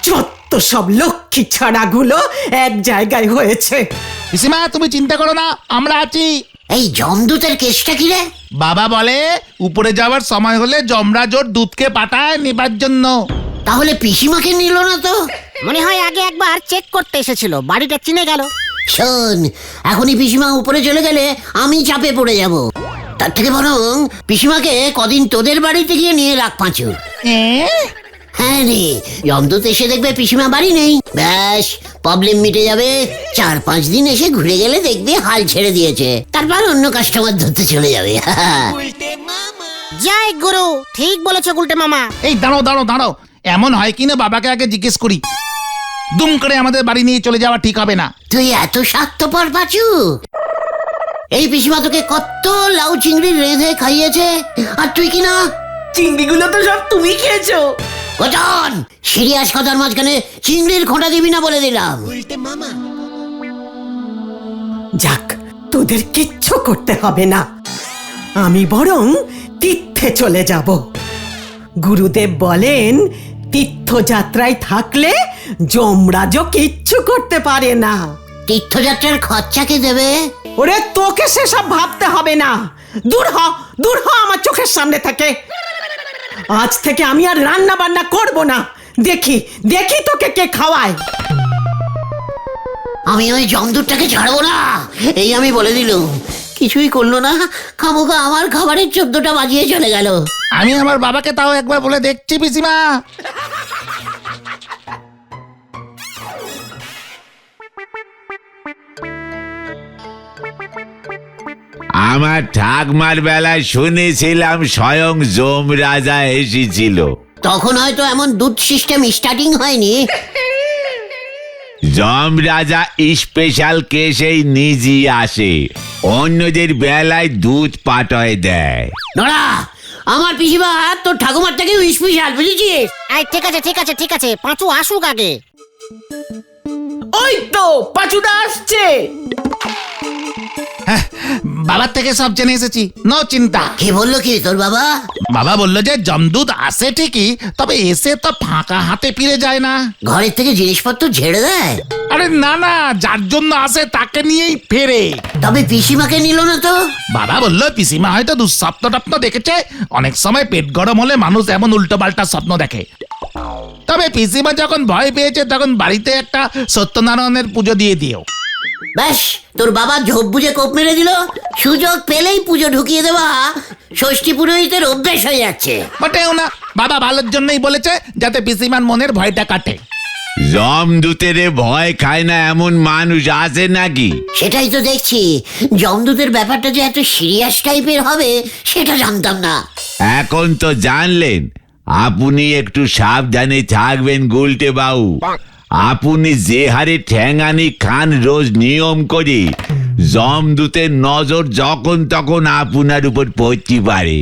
যত সব লক্ষ্মী ছাড়াগুলো এক জায়গায় হয়েছে। পিসিমা তুমি চিন্তা করো না, আমরা আছি। এই জমদূতের কেসটা কি রে? বাবা বলে উপরে যাওয়ার সময় হলে যমরাজ ওর দুধকে পাঠায় নেবার জন্য। তাহলে পিসিমাকে নিল না তো? মনে হয় আগে একবার চেক করতে এসেছিল, বাড়িটা চিনে গেল। শোন, এখনই পিসিমা উপরে চলে গেলে আমি চাপে পড়ে যাব। তার থেকে বরং পিসিমাকে কদিন তোদের বাড়িতে গিয়ে নিয়ে রাখ পাঁচু। হ্যাঁ রে, যমদূত এসে দেখবে পিসিমা বাড়ি নেই, ব্যাস প্রবলেম মিটে যাবে। 4-5 দিন এসে ঘুরে গেলে দেখবে হাল ছেড়ে দিয়েছে, তারপর অন্য কাস্টমার ধরতে চলে যাবে। জয় গুরু, ঠিক বলেছো গুলটে মামা। এই দাঁড়াও দাঁড়াও দাঁড়াও, এমন হয় কিনা বাবাকে আগে জিজ্ঞেস করি। দুম করে আমাদের বাড়ি নিয়ে চলে যাওয়া ঠিক হবে না। তুই এত স্বার্থপর পাচু? এই পিসিমা তোকে কত লাউ চিংড়ি রেঁধে খাইয়েছে, আর তুই কিনা চিংড়িগুলো তো সব তুমি খেয়েছো। কতন সিরিয়াস কথার মাঝখানে চিংড়ির খোঁটা দিবি না বলে দিলাম। যাক, তোদের কিচ্ছু করতে হবে না, আমি বরং তীর্থে চলে যাব। গুরুদেব বলেন তীর্থযাত্রায় থাকলে যমরাজও কিচ্ছু করতে পারে না। তীর্থযাত্রার খরচা কে দেবে? ওরে তোকে সেসব ভাবতে হবে না, দূর হ আমার চোখের সামনে থেকে। আজ থেকে আমি আর রান্না বান্না করব না, দেখি তোকে কে খাওয়ায়। আমি ওই জমদূতটাকে ছাড়বো না, এই আমি বলে দিলুম। কিছুই করলো না, খামোখা আমার খাবারের 14টা বাজিয়ে চলে গেল। আমি আমার বাবাকে তাও একবার বলে দেখছি পিসিমা। আমার ঠাকমার বেলায় শুনেছিলাম স্বয়ং যমরাজা এসেছিল। তখন হয়তো এমন দুধ সিস্টেম স্টার্টিং হয়নি। যমরাজা স্পেশাল কেসেই নিজেই আসে, অন্যদের বেলায় দুধ পাঠায় দেয়। নড়া, আমার পিসিমা তোর ঠাকুমার থেকে স্পেশাল, বুঝেছিস? এই ঠিক আছে, পাঁচু আসুক আগে। ওই তো পাচুদা আসছে। বাবার থেকে সব জেনে এসেছি, নো চিন্তা। কে বললো কি তোর বাবা? বাবা বললো যে যমদূত আসে ঠিকই, তবে এসে তো ফাঁকা হাতে ফিরে যায় না। ঘরের থেকে জিনিসপত্র ঝেড়ে দেয়? আরে না না, যার জন্য আসে তাকে নিয়েই ফেরে। তবে পিসিমাকে নিল না তো? বাবা বললো পিসিমা হয়তো দুঃস্বপ্ন টপ্ন দেখেছে, অনেক সময় পেট গরম হলে মানুষ এমন উল্টো পাল্টা স্বপ্ন দেখে। তবে পিসিমা যখন ভয় পেয়েছে তখন বাড়িতে একটা সত্যনারায়ণের পুজো দিয়ে দিও। ব্যাস, তোর বাবা ঝোপ বুঝে কোপ মেরে দিল, সুযোগ পেলেই পুজো ঢুকিয়ে দেওয়া ষষ্ঠী পুরোহিতের অভ্যেস হয়ে যাচ্ছে। বটেও না, বাবা ভালোর জন্যই বলেছে, যাতে পিসিমার মনের ভয়টা কাটে। যমদূতের ভয় খায় না এমন মানুষ আছে নাকি? সেটাই তো দেখছি, যমদূতের ব্যাপারটা যে এত সিরিয়াস টাইপের হবে সেটা জানতাম না। এখন তো জানলেন, আপনি একটু সাবধানে থাকবেন গুলটে বাবু। আপনি যে হারে ঠ্যাঙানি খান রোজ নিয়ম করে, যমদূতের নজর যখন তখন আপনার উপর পড়তে পারে।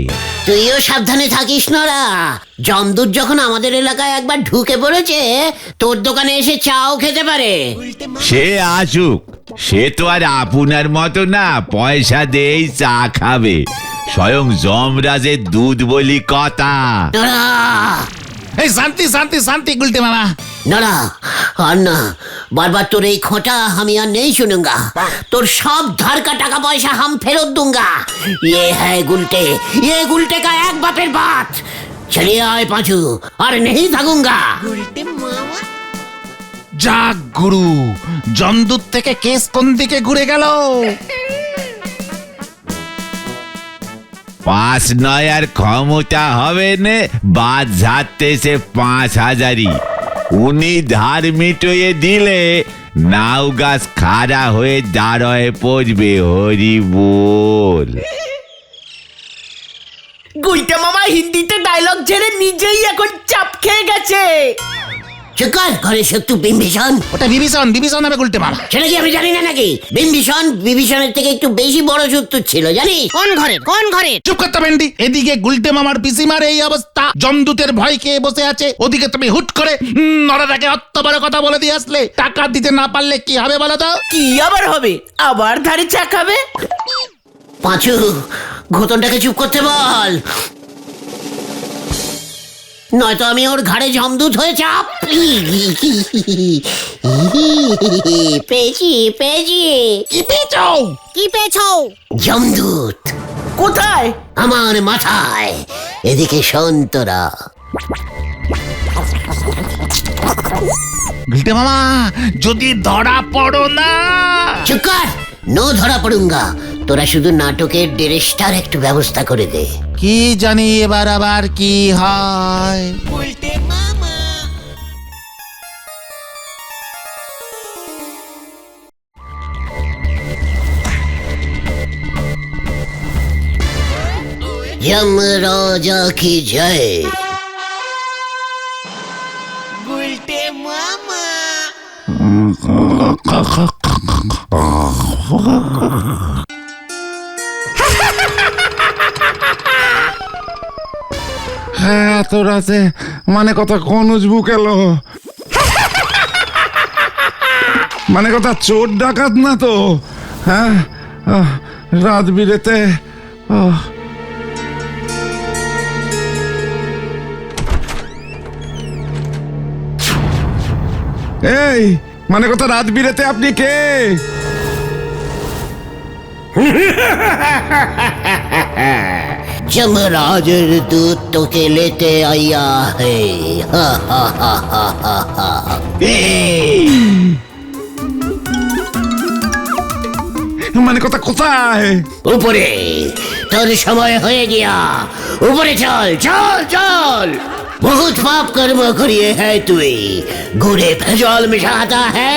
তুইও সাবধানে থাকিস নরা, যমদূত যখন আমাদের এলাকায় একবার ঢুকে পড়েছে, তোর দোকানে এসে চাও খেতে পারে। সে আসুক, সে তো আর আপনার মতো না পয়সা দিয়েই চা খাবে। স্বয়ং যমরাজের দুধ বলি কথা। নরা, এই শান্তি শান্তি শান্তি গুলটে মামা। নরা, আর না, বারবার তোর এই খোঁটা আমি আর নেই শুনুঙ্গা। তোর সব ধার का টাকা পয়সা हम ফেরত दूंगा। ये है गुलटे का एक बापेर बात। चलिए आए पांचू, और नहीं थाकूंगा। যাক গুরু, যমদূত থেকে কেস কোন দিকে ঘুরে গেল। 5 নয় আর ক্ষমতা হবে না, বাদ ঝাড়তেছে 5000ই। উনি ধার মিটিয়ে দিলে নাও গাছ খাড়া হয়ে দাঁড়ায় পড়বে। হরি বল। গুলটা মামা হিন্দিতে ডায়লগ ছেড়ে নিজেই এখন চাপ খেয়ে গেছে। চুকার ঘরে শত্রু বিম্বিষণ। ওটা বিভীষণ হবে গুলটে মামা। সেটা কি আমি জানি না নাকি? বিম্বিষণের থেকে একটু বেশি বড় শত্রু ছিল, জানিস? কোন ঘরে? চুপ করতে বেন্ডি। এদিকে গুলটে মামার পিসিমার এই অবস্থা, যমদূতের ভয় খেয়ে বসে আছে। ওদিকে তুমি হুট করে নরাটাকে অত বড় কথা বলে দিয়ে আসলে। টাকা দিতে না পারলে কি হবে বলো তো? কি আবার হবে? আবার ধারে চা খাবে? পাঁচু, ঘোতনটাকে চুপ করতে বল, নয়তো আমি ওর ঘাড়ে যমদূত হয়ে চাপ। পেয়েছি। কি পেয়েছো? যমদূত কোথায়? আমার মাথায়। এদিকে শোন তোরা। গুলটে মামা, যদি ধরা পড়ো না। চুপ কর, নো ধরা পড়ুঙ্গা। তোরা শুধু নাটকের ড্রেসটার একটু ব্যবস্থা করে দে। কি জানি এবার আবার কি হয়। যমরাজা কি জয়। হ্যাঁ এত রাতে মানে কথা কোন উজবুক এলো? মানে কথা চোর ডাকাত না তো? হ্যাঁ রাত বিরেতে এই মানে কথা রাত বিরেতে আপনি কে? যমরাজের দূত তোকে লেতে আইয়া হে। হা হা হা হা হা হা। মানে কথা কোথায়? উপরে, তোর সময় হয়ে গিয়া। উপরে চল চল চল। बहुत पाप कर्म करिए है तुई, गुड़े भजल मिशाता है,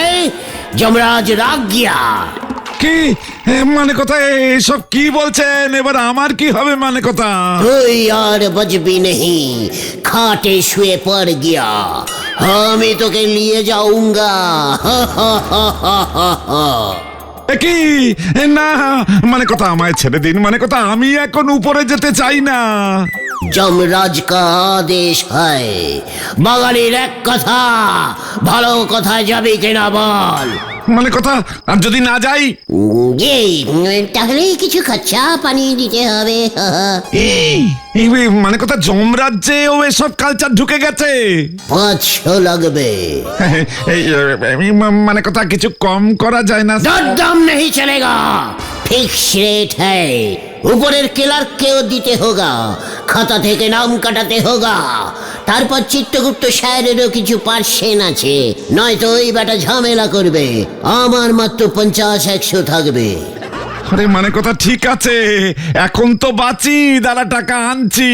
যমরাজ রাগ গিয়া। কি মানে কথা এসব কি বলছেন? এবার আমার কি হবে মানে কথা? তুই আর বজবি नहीं, খাটে শুয়ে পড় গিয়া। আমি তোকে নিয়ে যাऊंगा। কি না মানে কথা আমায় ছেড়ে দিন। মানে কথা আমি এখন উপরে যেতে চাই না। যমরাজ কা আদেশ হয়। বাঙালির এক কথা, ভালো কথায় যাবি কিনা বল। মানে কথা আর যদি না যাই? তাহলে কিছু খরচা পানি দিতে হবে। মানে কথা যমরাজ্যে ও এসব কালচার ঢুকে গেছে। 500 লাগবে। মানে কথা কিছু কম করা যায় না? दम नहीं चलेगा, फिक्स रेट है। উপরের ক্লার্ককেও দিতে হোগা, খাতা থেকে নাম কাটাতে হোগা। তারপর চিত্রগুপ্ত সাহেবেরও কিছু পার্সেন্ট আছে, নয়তো ওই বেটা ঝামেলা করবে। আমার মাত্র 50-100 থাকবে। আরে মানে কথা ঠিক আছে, এখন তো বাঁচি, দাঁড়া টাকা আনছি।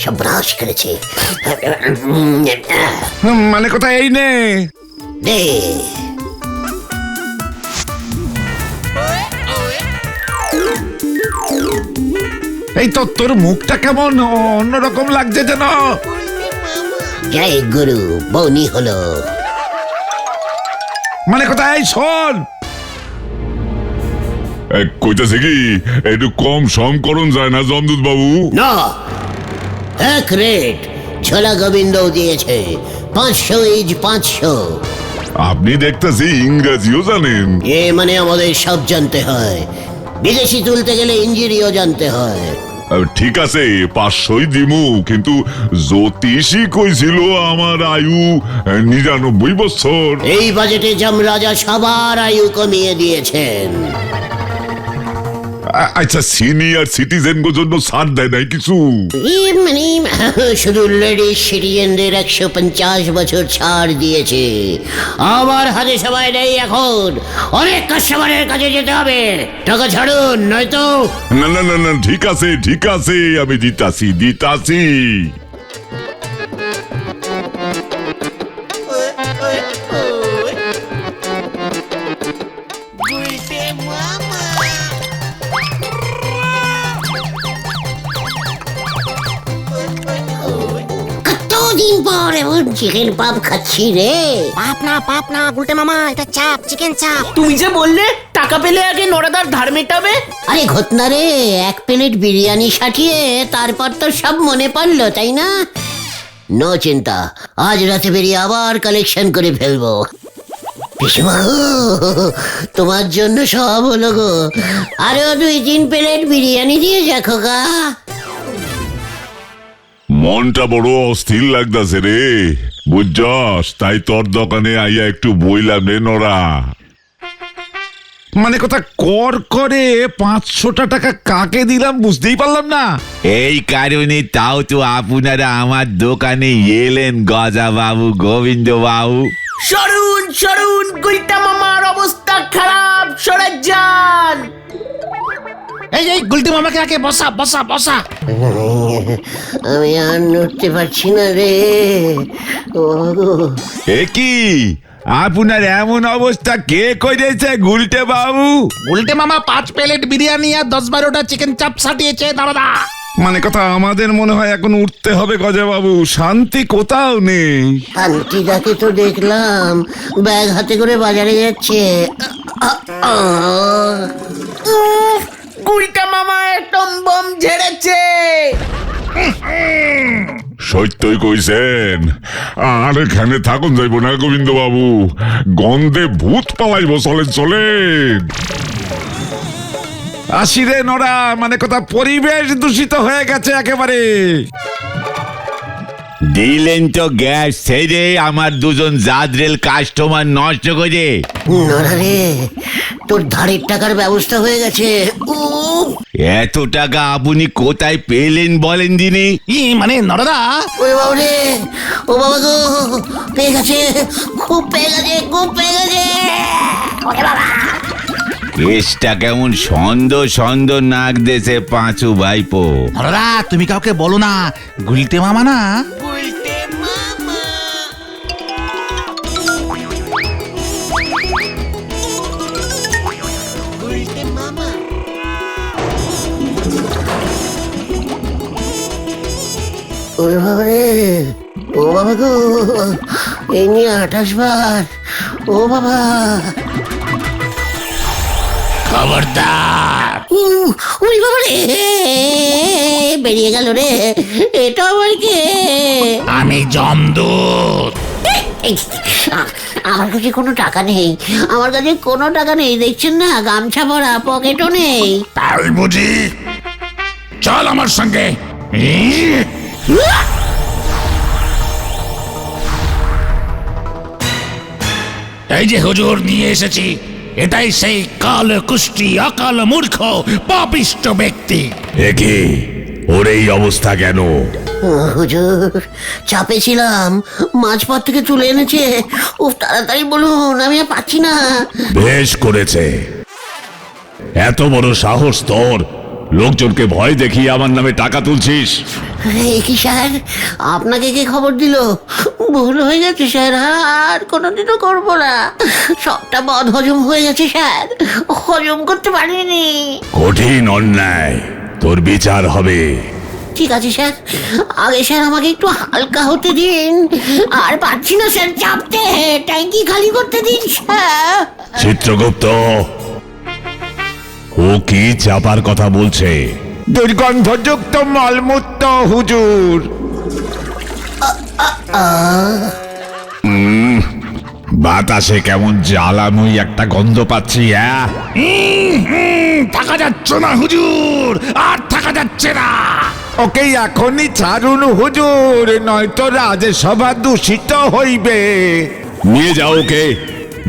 সর্বনাশ করেছে। মানে কথা এই নে। দে। এই তো তোর মুখটা কেমন অন্যরকম লাগছে যেন। জয় গুরু, বৌনি হলো। মানে কথা এই শোন, কইতাছে কি একটু কম সম করুন যায় না জমদূত বাবু? না, এক রেট। ছোলা গোবিন্দ দিয়েছে 500 ইজ 500। আপনি দেখতেছি ইংরেজিও জানেন। এ মানে আমাদের সব জানতে হয়। বিদেশি তুলতে গেলে ইঞ্জিরিও জানতে হয়। ঠিক আছে 500ই দিমু, কিন্তু জ্যোতিষী কইছিল আমার আয়ু 99 বছর। এই বাজেটে যমরাজা সবার আয়ু কমিয়ে দিয়েছেন। আচ্ছা সিনিয়র সিটিজেন গো জন্য ছাড় দেয় নাই কিছু? মানে শুধু লেডিস সিটিজেনদের 150 বছর ছাড় দিয়েছে। আমার হাতে সময় নেই এখন, অনেক কাস্টমারের কাছে যেতে হবে। টাকা ছাড়ুন, নয়তো। না না না না ঠিক আছে ঠিক আছে, আমি দিতাছি দিতাছি। কতদিন পর এমন চিকেন পাপ খাচ্ছি রে। পাপ না গুলটে মামা, এটা চাপ, চিকেন চাপ। তুমি যে বললে টাকা পেলে আগে নড়াদার ধার মেটাবে। আরে ঘটনা রে, 1 প্লেট বিরিয়ানি সাটিয়ে তারপর তো সব মনে পড়লো, তাই না? নো চিন্তা, আজ রাতে বেরিয়ে আবার কালেকশন করে ফেলবো। পিসিমা গো, তোমার জন্য সব হলো গো। আরো 2-3 প্লেট বিরিয়ানি দিয়ে দেখো গা। মনটা বড় অস্থির লাগতাছে রে, বুঝছস? তাই তোর দোকানে আইয়া একটু বইলাম রে নরা। মানে কথা কর করে 500টা টাকা কাকে দিলাম বুঝতেই পারলাম না। এই কারণে তাও তো আপনারা আমার দোকানে এলেন গজা বাবু, গোবিন্দ বাবু। সরুন সরুন, গুলটা মামার অবস্থা খারাপ, সরে যান। এই গুলটি মামাকে আগে বসা বসা বসা। আমি আর নড়তে পারছি না রে। ও গো। এ কি আপনার এমন অবস্থা কে করেছে গুলটে বাবু? উল্টে মামা 5 প্লেট বিরিয়ানি আর 10-12টা চিকেন চাপ সাটিয়েছে দাদা। মানে কথা আমাদের মনে হয় এখন উঠতে হবে গজা বাবু, শান্তি কোথাও নেই। শান্তিদাকে তো দেখলাম ব্যাগ হাতে করে বাজারে যাচ্ছে। গুলটা মামা একদম বম ঝেড়েছে। সত্যই কইছেন? আর এখানে থাকুন যাইব না গোবিন্দ বাবু, গন্ধে ভূত পালাইব। চলেন চলেন। আসি রে নোরা, মানে কথা পরিবেশ দূষিত হয়ে গেছে একেবারে। দিলেন তো গ্যাস ছেড়ে আমার দুজন জাদরেল কাস্টমার নষ্ট করে। নড়ারে, তোর ধারের টাকার ব্যবস্থা হয়ে গেছে। এত টাকা আপনি কোথায় পেলেন বলেন দিনে? মানে নরদা, ওরে বাবা রে, ও বাবা গো, পেয়ে গেছে, খুব পেয়ে গেছে, খুব পেয়ে গেছে। ওরে বাবা, কেসটা কেমন সন্দেহ সন্দেহ নাক দেশে পাঁচু ভাইপো। নরদা তুমি কাউকে বলো না, গুলটে মামা না। ওরে বাবা রে, ও বাবা গো, এই নিয়ে 28 বার। ও বাবা, খবরদার। ওরে বাবা রে, বেরিয়ে গেল রে। এটা আবার কে? আমি জমদূত। আমার কাছে কোনো টাকা নেই, আমার কাছে কোনো টাকা নেই, দেখছেন না, গামছা পরা, পকেটও নেই। তাই বুঝি? চল আমার সঙ্গে। এই যে হুজুর নিয়ে এসেছি, এটাই সেই কাল কুষ্টি অকাল মূর্খ পাপিষ্ট ব্যক্তি। একে ওর এই অবস্থা কেন? হুজুর, চাপে ছিলাম, মাঝপথ থেকে তুলে এনেছে। ও তাড়াতাড়ি বলুন, আমি আর পাচ্ছি না। বেশ করেছে, এত বড় সাহস তোর, লোকজনকে ভয় দেখিয়ে আমার নামে টাকা তুলছিস। এই কি স্যার, আপনাকে কে খবর দিল? ভুল হয়ে গেছে স্যার, আর কোনোদিনও করবো না। সবটা বদ হজম হয়ে গেছে স্যার, হজম করতে পারিনি। কঠিন অন্যায়, তোর বিচার হবে। ঠিক আছে স্যার, আগে স্যার আমাকে একটু হালকা হতে দিন। আর পাচ্ছি না স্যার চাপতে, ট্যাঙ্কি খালি করতে দিন স্যার। চিত্রগুপ্ত, ও কি চাপার কথা বলছে? দুর্গন্ধযুক্ত মলমূত্র হুজুর। বাতাসে কেমন জ্বালানোই একটা গন্ধ পাচ্ছি। থাকা যাচ্ছে না হুজুর, আর থাকা যাচ্ছে না। ওকে এখনই ছাড়ুন হুজুর, নয়তো রাজসভা দূষিত হইবে। নিয়ে যাও ওকে,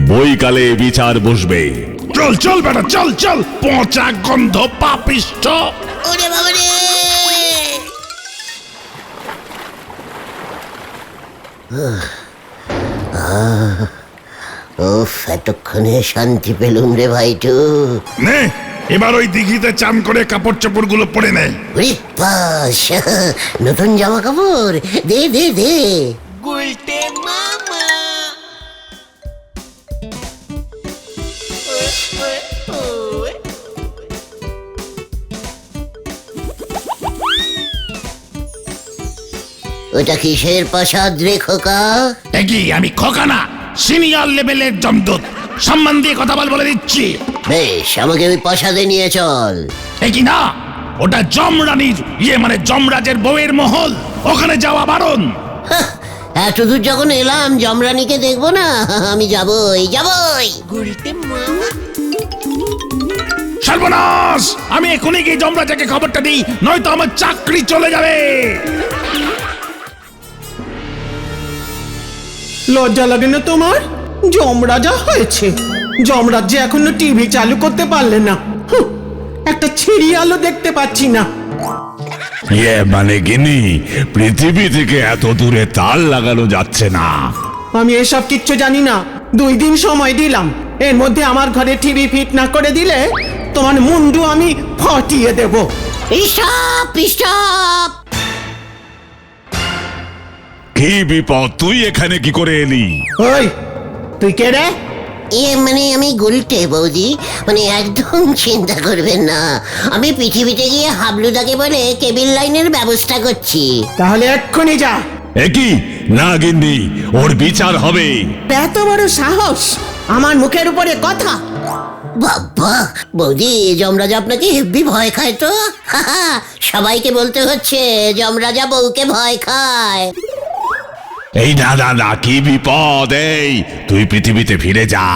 বইকালে বিচার বসবে। চল চল বেটা, চল চল, পচা গন্ধ পাপিষ্ট। ওরে বাবা রে, উফ, এতক্ষণে শান্তি পেলুম রে ভাইটু। নে এবার ওই দিঘিতে চান করে কাপড় চোপড় গুলো পরে নে। ওরে বাস, নতুন জামা কাপড় দে দে দে। ওটা কিসের প্রাসাদ রে খোকা? দেখি আমি খোকা না, সিনিয়র লেভেলের জমদূত, সম্মান দিয়ে কথা বলে দিচ্ছি। বেশ, আমাকে ওই প্রাসাদে নিয়ে চল। দেখি না, ওটা যমরানীর মানে যমরাজের বউয়ের মহল, ওখানে যাওয়া বারণ। হাহ, এত দূর যখন এলাম, যমরানীকে দেখবো না? আমি যাবই যাবই। সর্বনাশ, আমি এখনই গিয়ে যমরাজাকে খবরটা দিই, নয়তো আমার চাকরি চলে যাবে। লজ্জা লাগে না তোমার? যমরাজা হয়েছে, যমরাজ্যে এখনো টিভি চালু করতে পারলে না। হুঁ, একটা সিরিয়ালও দেখতে পাচ্ছি না। মানে গিনি, পৃথিবী থেকে এত দূরে তার লাগানো যাচ্ছে না। আমি এসব কিচ্ছু জানি না। 2 দিন সময় দিলাম, এর মধ্যে আমার ঘরে টিভি ফিট না করে দিলে তোমার মুন্ডু আমি ফাটিয়ে দেব। Stop stop. কি বিপদ, তুই এখানে কি করে এলি? ওই, তুই কে রে? মানে আমি গুলটে বৌদি, মানে একদম চিন্তা করবেন না, আমি পৃথিবীতে গিয়ে হাবলুদাকে বলে কেবিল লাইনের ব্যবস্থা করছি। তাহলে এক্ষুনি যা। একই না গিন্নি, ওর বিচার হবে। এত বড় সাহস আমার মুখের উপরে কথা! বাবা বৌদি, যমরাজা আপনাকে হেব্বি ভয় খায় তো। সবাইকে বলতে হচ্ছে যমরাজা বউকে ভয় খায়। এই না না না, কি বিপদ! এই তুই পৃথিবীতে ফিরে যা,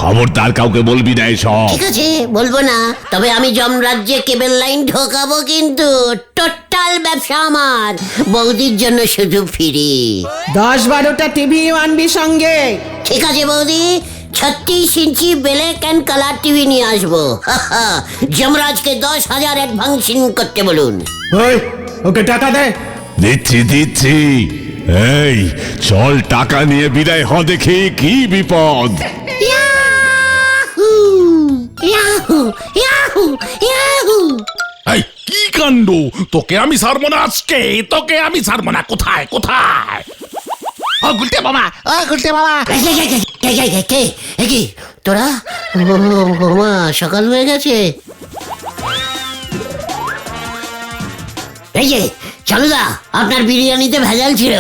খবরদার কাউকে বলবি না এসব। ঠিক আছে, বলবো না, তবে আমি যমরাজ্যে কেবল লাইন ঢোকাবো কিন্তু। টোটাল ব্যবসা আমার, বৌদির জন্য শুধু ফ্রি। 10-12টা টিভি আনবি সঙ্গে। ঠিক আছে বৌদি, 36 ইঞ্চি ব্ল্যাক অ্যান্ড কালার টিভি নিয়ে আসবো। যমরাজকে 10,000 অ্যাডভান্সিং করতে বলুন। ওই, ওকে টাকা দে। দিচ্ছি দিচ্ছি। এই চল, টাকা নিয়ে বিদায় হ, দেখি কি বিপদ। ইয়াহু! ইয়াহু! ইয়াহু! ইয়াহু! এই কি কাণ্ড! তোকে আমি ছাড়বো না আজকে, তোকে আমি ছাড়বো না। কোথায় কোথায়? ও গুলটে মামা, ও গুলটে মামা। কে কি তোরা? মা, সকাল হয়ে গেছে। এই যে চালুদা, আপনার বিরিয়ানিতে ভেজাল ছিল,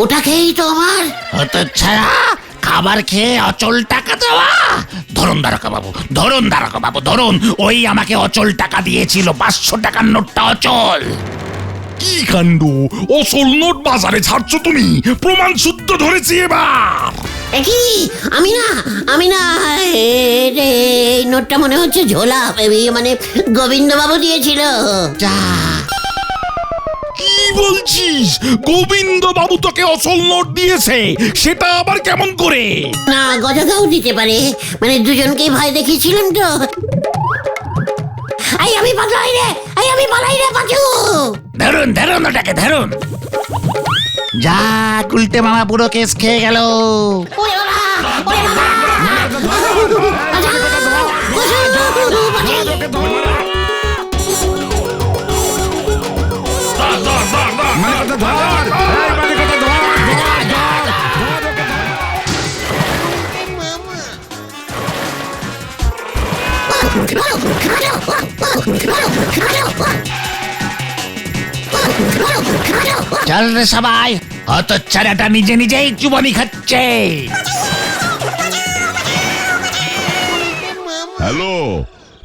ওটা খেয়েই তো আমার। তো ছাড়া খাবার খেয়ে অচল টাকা দেওয়া? ধরুন দ্বারকা বাবু, ধরুন দ্বারকা বাবু, ধরুন। ওই আমাকে অচল টাকা দিয়েছিল, 500 টাকার নোটটা অচল। কি কাণ্ড! অসল নোট বাজারে ছাড়ছো তুমি? প্রমাণ শুদ্ধ ধরেছি এবার। কি? আমি না এই নোটটা মনে হচ্ছে ঝোলা, মানে গোবিন্দ বাবু দিয়েছিল। যা, কি বলছিস? গোবিন্দ বাবু তোকে অসল নোট দিয়েছে? সেটা আবার কেমন করে? না, গজাদাও দিতে পারে, মানে দুজনকেই ভয় দেখিয়েছিলেন তো। আমি পালাই রে পাচু। ধরুন ধরুন ওটাকে, ধরুন। যা, গুলটে মামা পুরো কেস খেয়ে গেল। ওরে বাবা, ওরে বাবা! চল রে সবাই, অত ছাড়াটা নিজে নিজেই চুবানি খাচ্ছে। হ্যালো,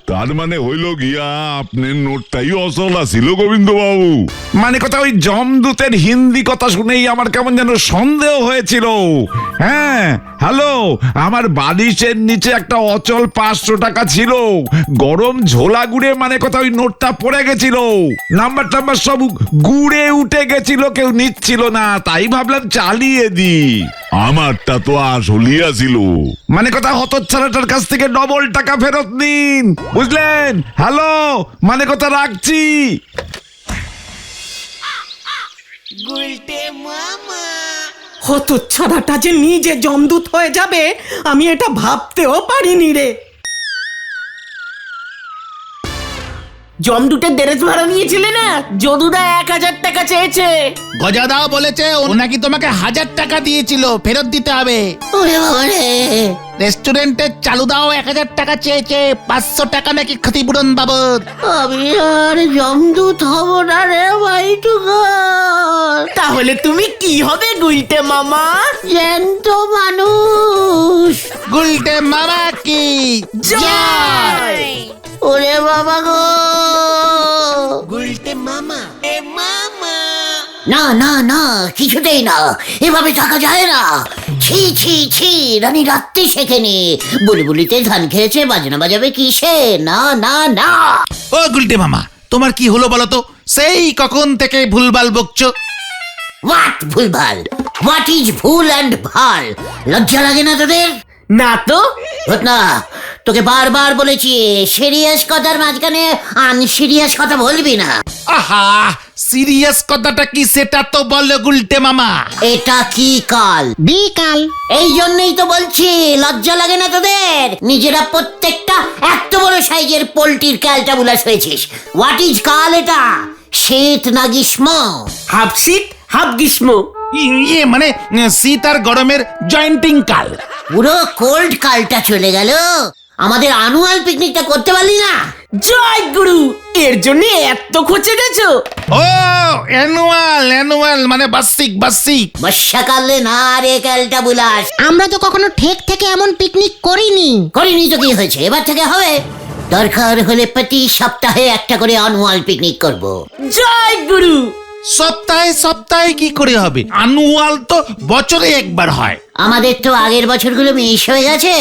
তার মানে হইল গিয়া আপনার নোটটাই অসল আছিল গোবিন্দ বাবু? মানে কথা, ওই জমদূতের হিন্দি কথা শুনেই আমার কেমন যেন সন্দেহ হয়েছিল। হ্যাঁ, হ্যালো, আমার বালিশের নিচে একটা অচল 500 টাকা ছিল, গরম ঝোলা গুড়ে, মানে কথা ওই নোটটা পড়ে গেছিল, নাম্বার টাম্বার সব গুড়ে উঠে গেছিল, কেউ নিচ্ছিল না, তাই ভাবলাম চালিয়ে দি। আমারটা তো আসলই আছিল। মানে কথা, হতচ্ছাড়াটার কাছ থেকে ডবল টাকা ফেরত নিন, বুঝলেন? হ্যালো, মানে কথা, রাখছি। হতচ্ছাড়াটা যে নিজে জমদূত হয়ে যাবে, আমি এটা ভাবতেও পারিনি রে। জমদুটের দেরেজ ভাড়া নিয়েছিলে না? যদুদা 1000 টাকা চেয়েছে। গজাদাও বলেছে ও নাকি তোমাকে 1000 টাকা দিয়েছিল, ফেরত দিতে হবে। ওরে বাবা রে! রেস্টুরেন্টের চালুদাও 1000 টাকা চেয়েছে, 500 টাকা নাকি ক্ষতিপূরণ বাবদ। আমি আর জমদূত হব না রে ভাইটুকু। তাহলে তুমি কি হবে গুলটে মামা? জ্যান্ত মানুষ। গুলটে মামা কি জয়! ওরে বাবা গো! না না না, কিছুতেই না, এভাবে থাকা যায় না। ছি ছি ছি, রানী রাত্রি শেখেনি, বুলবুলিতে ধান খেয়েছে, বাজনা বাজাবে কিসে? না না না। ও গুলটে মামা, তোমার কি হলো বলো তো? সেই কখন থেকে ভুলভাল বকছো। হোয়াট ভুলভাল? হোয়াট ইজ ভুল অ্যান্ড ভাল? লজ্জা লাগে না তোদের? না তো। না, তোকে বারবার বলেছি, সিরিয়াস কথার মাঝখানে আনসিরিয়াস কথা বলবি না। আহা, সিরিয়াস কথাটা কি সেটা তো বলো গুলটে মামা। এটা কি কাল? বিকাল। এই জন্যই তো বলছি, লজ্জা লাগে না তোদের? নিজেরা প্রত্যেকটা এত বড় সাইজের পোল্ট্রির ক্যালটাবুলাস হয়েছিস। হোয়াট ইজ কাল এটা? শীত না গ্রীষ্ম? হাফ শীত হাফ গ্রীষ্ম। ইয়ে মানে শীত আর গরমের জয়েন্টিং কাল। পুরো কোল্ড কালটা চলে গেল, আমাদের আনুয়াল পিকনিকটা করতে পারলি না। জয় গুরু, এর জন্য এত খরচে গেছো? ও অ্যানুয়াল মানে বার্ষিক। বর্ষাকালে না রে ক্যালটা বুলাস। আমরা তো কখনো ঠেক থেকে এমন পিকনিক করিনি। করিনি তো কি হয়েছে, এবার থেকে হবে। দরকার হলে প্রতি সপ্তাহে একটা করে আনুয়াল পিকনিক করব। জয় গুরু। সপ্তাহে কি করে হবে? আনুয়াল তো বছরে একবার হয়। আমাদের তো আগের বছরগুলো মিস হয়ে গেছে,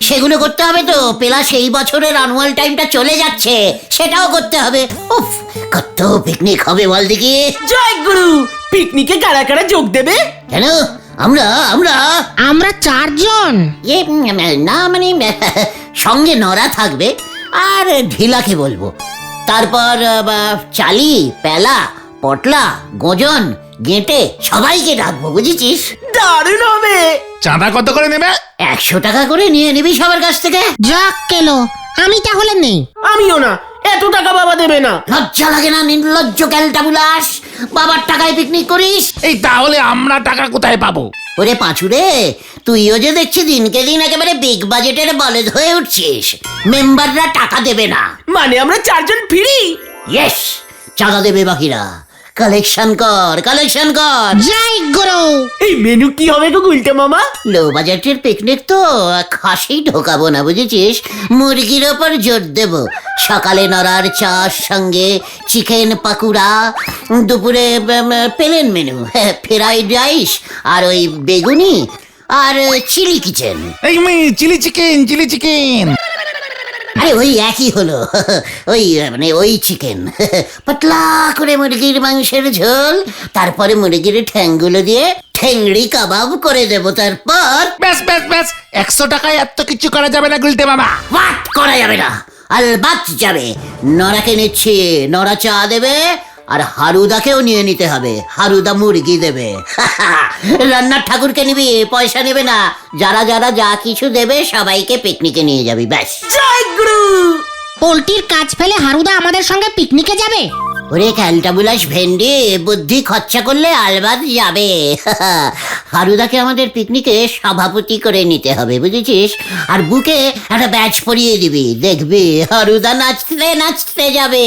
সেগুলো করতে হবে তো। প্লাস এই বছরের আনুয়াল টাইমটা চলে যাচ্ছে, সেটাও করতে হবে। উফ, কত পিকনিক হবে বল দেখি। জয় গুরু, পিকনিকে কারা কারা যোগ দেবে? কেন আমরা আমরা আমরা 4 জন। না মানে সঙ্গে নরা থাকবে আর ঢিলাকে বলবো। তারপর চালি, পেলা, পটলা, গজন, গেঁটে সবাইকে ডাকবো, বুঝেছিস? দারুণ হবে। চাঁদা কত করে নেবে? 100 টাকা করে নিয়ে নিবি সবার কাছ থেকে। যাক কেলো, আমি তাহলে নেই। আমিও না, এত টাকা বাবা দেবে না। লজ্জা লাগে না নির্লজ্জ ক্যালটা বুলাস? বাবার টাকায় পিকনিক করিস? এই তাহলে আমরা টাকা কোথায় পাবো? ওরে পাঁচুরে, তুইও যে দেখছি দিনকে দিন একেবারে বিগ বাজেটের বলদ হয়ে উঠছিস। মেম্বাররা টাকা দেবে না। মানে আমরা 4 জন ফ্রি? ইয়েস, চাঁদা দেবে বাকিরা। কালেকশন কর। জয় গুরু। এই মেনু কি হবে গো গুলটে মামা? লো বাজেটের পিকনিক তো, খাসি ঢোকাবো না, বুঝেছিস? মুরগির ওপর জোর দেব। সকালে নড়ার চার সঙ্গে চিকেন পাকুড়া, দুপুরে প্লেন মেনু, ফ্রাইড রাইস আর ওই বেগুনি আর চিলি কিচেন। এই চিলি চিকেন। আরে ওই একই হলো, ওই মানে ওই চিকেন। পাতলা করে মুরগির মাংসের ঝোল, তারপরে মুরগির ঠ্যাংগুলো দিয়ে ঠেংড়ি কাবাব করে দেবো। তারপর ব্যাস 100 টাকায় এত কিছু করা যাবে না গুলটে মামা। বাট করা যাবে না, আলবাত যাবে। নরাকে নিচ্ছি, নরা চা দেবে আর হারুদাকেও নিয়ে নিতে হবে। হারুদা মুরগি দেবে। রান্নার ঠাকুরকে নিবি, পয়সা নেবে না। যারা যারা যা কিছু দেবে সবাইকে পিকনিকে নিয়ে যাবি, ব্যাস। জয় গুরু। পোল্ট্রির কাজ ফেলে হারুদা আমাদের সঙ্গে পিকনিকে যাবে? ওরে ক্যালটাবুলাস ভেন্ডি, বুদ্ধি খরচা করলে আলবাদ যাবে। হারুদাকে আমাদের পিকনিকে সভাপতি করে নিতে হবে, বুঝেছিস? আর বুকে একটা ব্যাচ পরিয়ে দিবি, দেখবি হারুদা নাচতে নাচতে যাবে।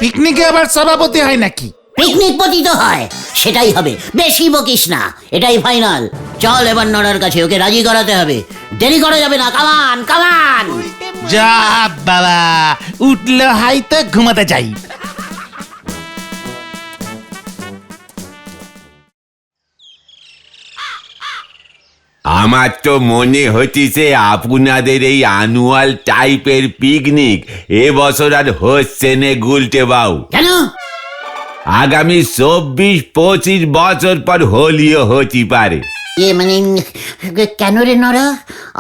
পিকনিকে আবার সভাপতি হয় নাকি? পিকনিক পতি তো হয়, সেটাই হবে। বেশি বকিস না, এটাই ফাইনাল। চল এবার নড়ার কাছে, ওকে রাজি করাতে হবে। দেরি করা যাবে না, কামান। যা বাবা, উঠলো হাইতো ঘুমাতে যাই। আমার তো মনে হচ্ছে আপনাদের এই অ্যানুয়াল টাইপের পিকনিক এবছর আর হচ্ছে না গুলটে বাউ। কেন? আগামী 24-25 বছর পর হোলিও হতে পারে। মানে কেন রে নরা?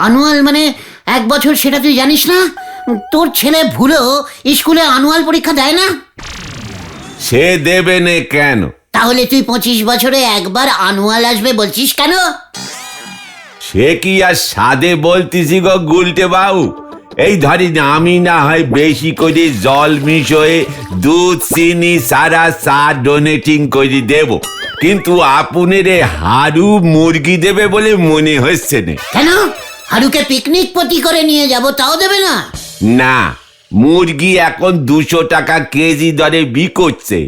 আনুয়াল মানে 1 বছর, সেটা তুই জানিস না? তোর ছেলে ভুলেও স্কুলে আনুয়াল পরীক্ষা দেয় না? সে দেবে না কেন? তাহলে তুই 25 বছরে একবার আনুয়াল আসবে বলছিস কেন? সে কি আর সাদে বলতেছি গো গুলটে বাবু। এই ধরি আমি না হয় বেশি করে জল মিশিয়ে দুধ চিনি সারা চা ডোনেটিং করে দেব, কিন্তু আপনার হারু মুরগি দেবে বলে মনে হচ্ছে না। কেন? হারুকে পিকনিক পতি করে নিয়ে যাব, তাও দেবে না? না, মুরগি এখন 200 টাকা কেজি দরে বিকোচ্ছে।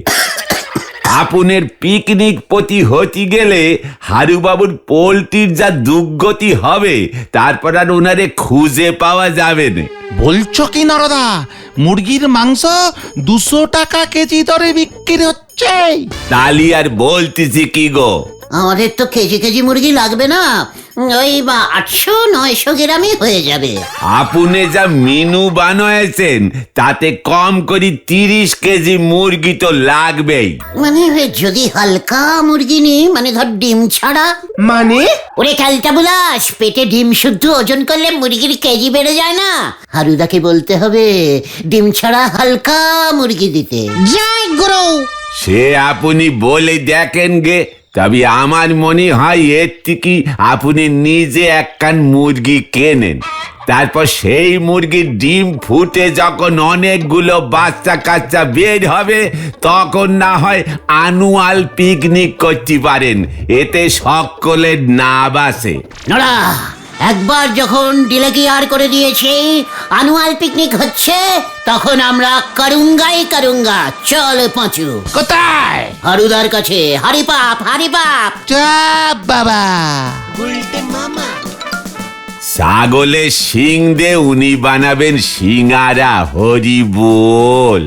আপনার পিকনিক পতি হতে গেলে হারুবাবুর পোলট্রির যা দুর্গতি হবে, তারপর আর ওনারে খুঁজে পাওয়া যাবে না। বলছো কি নরদা? মুরগির মাংস 200 টাকা কেজি দরে বিক্রি হচ্ছে? তালি আর বলতেছি কি গো, আমাদের তো কেজি কেজি মুরগি লাগবে না, ওই 800-900 গ্রামই হয়ে যাবে। আপনি যা মেনু বানিয়েছেন তাতে কম করে 30 কেজি মুরগি তো লাগবেই। মানে যদি হালকা মুরগি নি, মানে ধর ডিম ছাড়া। মানে? ওরে ক্যালটা বুলাস, পেটে ডিম শুদ্ধ ওজন করলে মুরগির কেজি বেড়ে যায় না। হারুদাকে বলতে হবে ডিম ছাড়া হালকা মুরগি দিতে। জয় গুরু। সে আপনি বলে দেখেন গে, তবে আমার মনে হয় এর থেকে আপনি নিজে একখান মুরগি কেনেন, তারপর সেই মুরগির ডিম ফুটে যখন অনেকগুলো বাচ্চা কাচ্চা বের হবে, তখন না হয় অ্যানুয়াল পিকনিক করতে পারেন। এতে সকলের না বাসে। নড়া, একবার যখন ডিলেগিয়ার করে দিয়েছে অ্যানুয়াল পিকনিক হচ্ছে, তখন আমরা করুঙ্গা। চল পাঁচু। কোথায়? হারুদার কাছে। হারিপাপ। চাপ বাবা। ছাগলের শিং দিয়ে উনি বানাবেন সিঙ্গারা। হরি বল।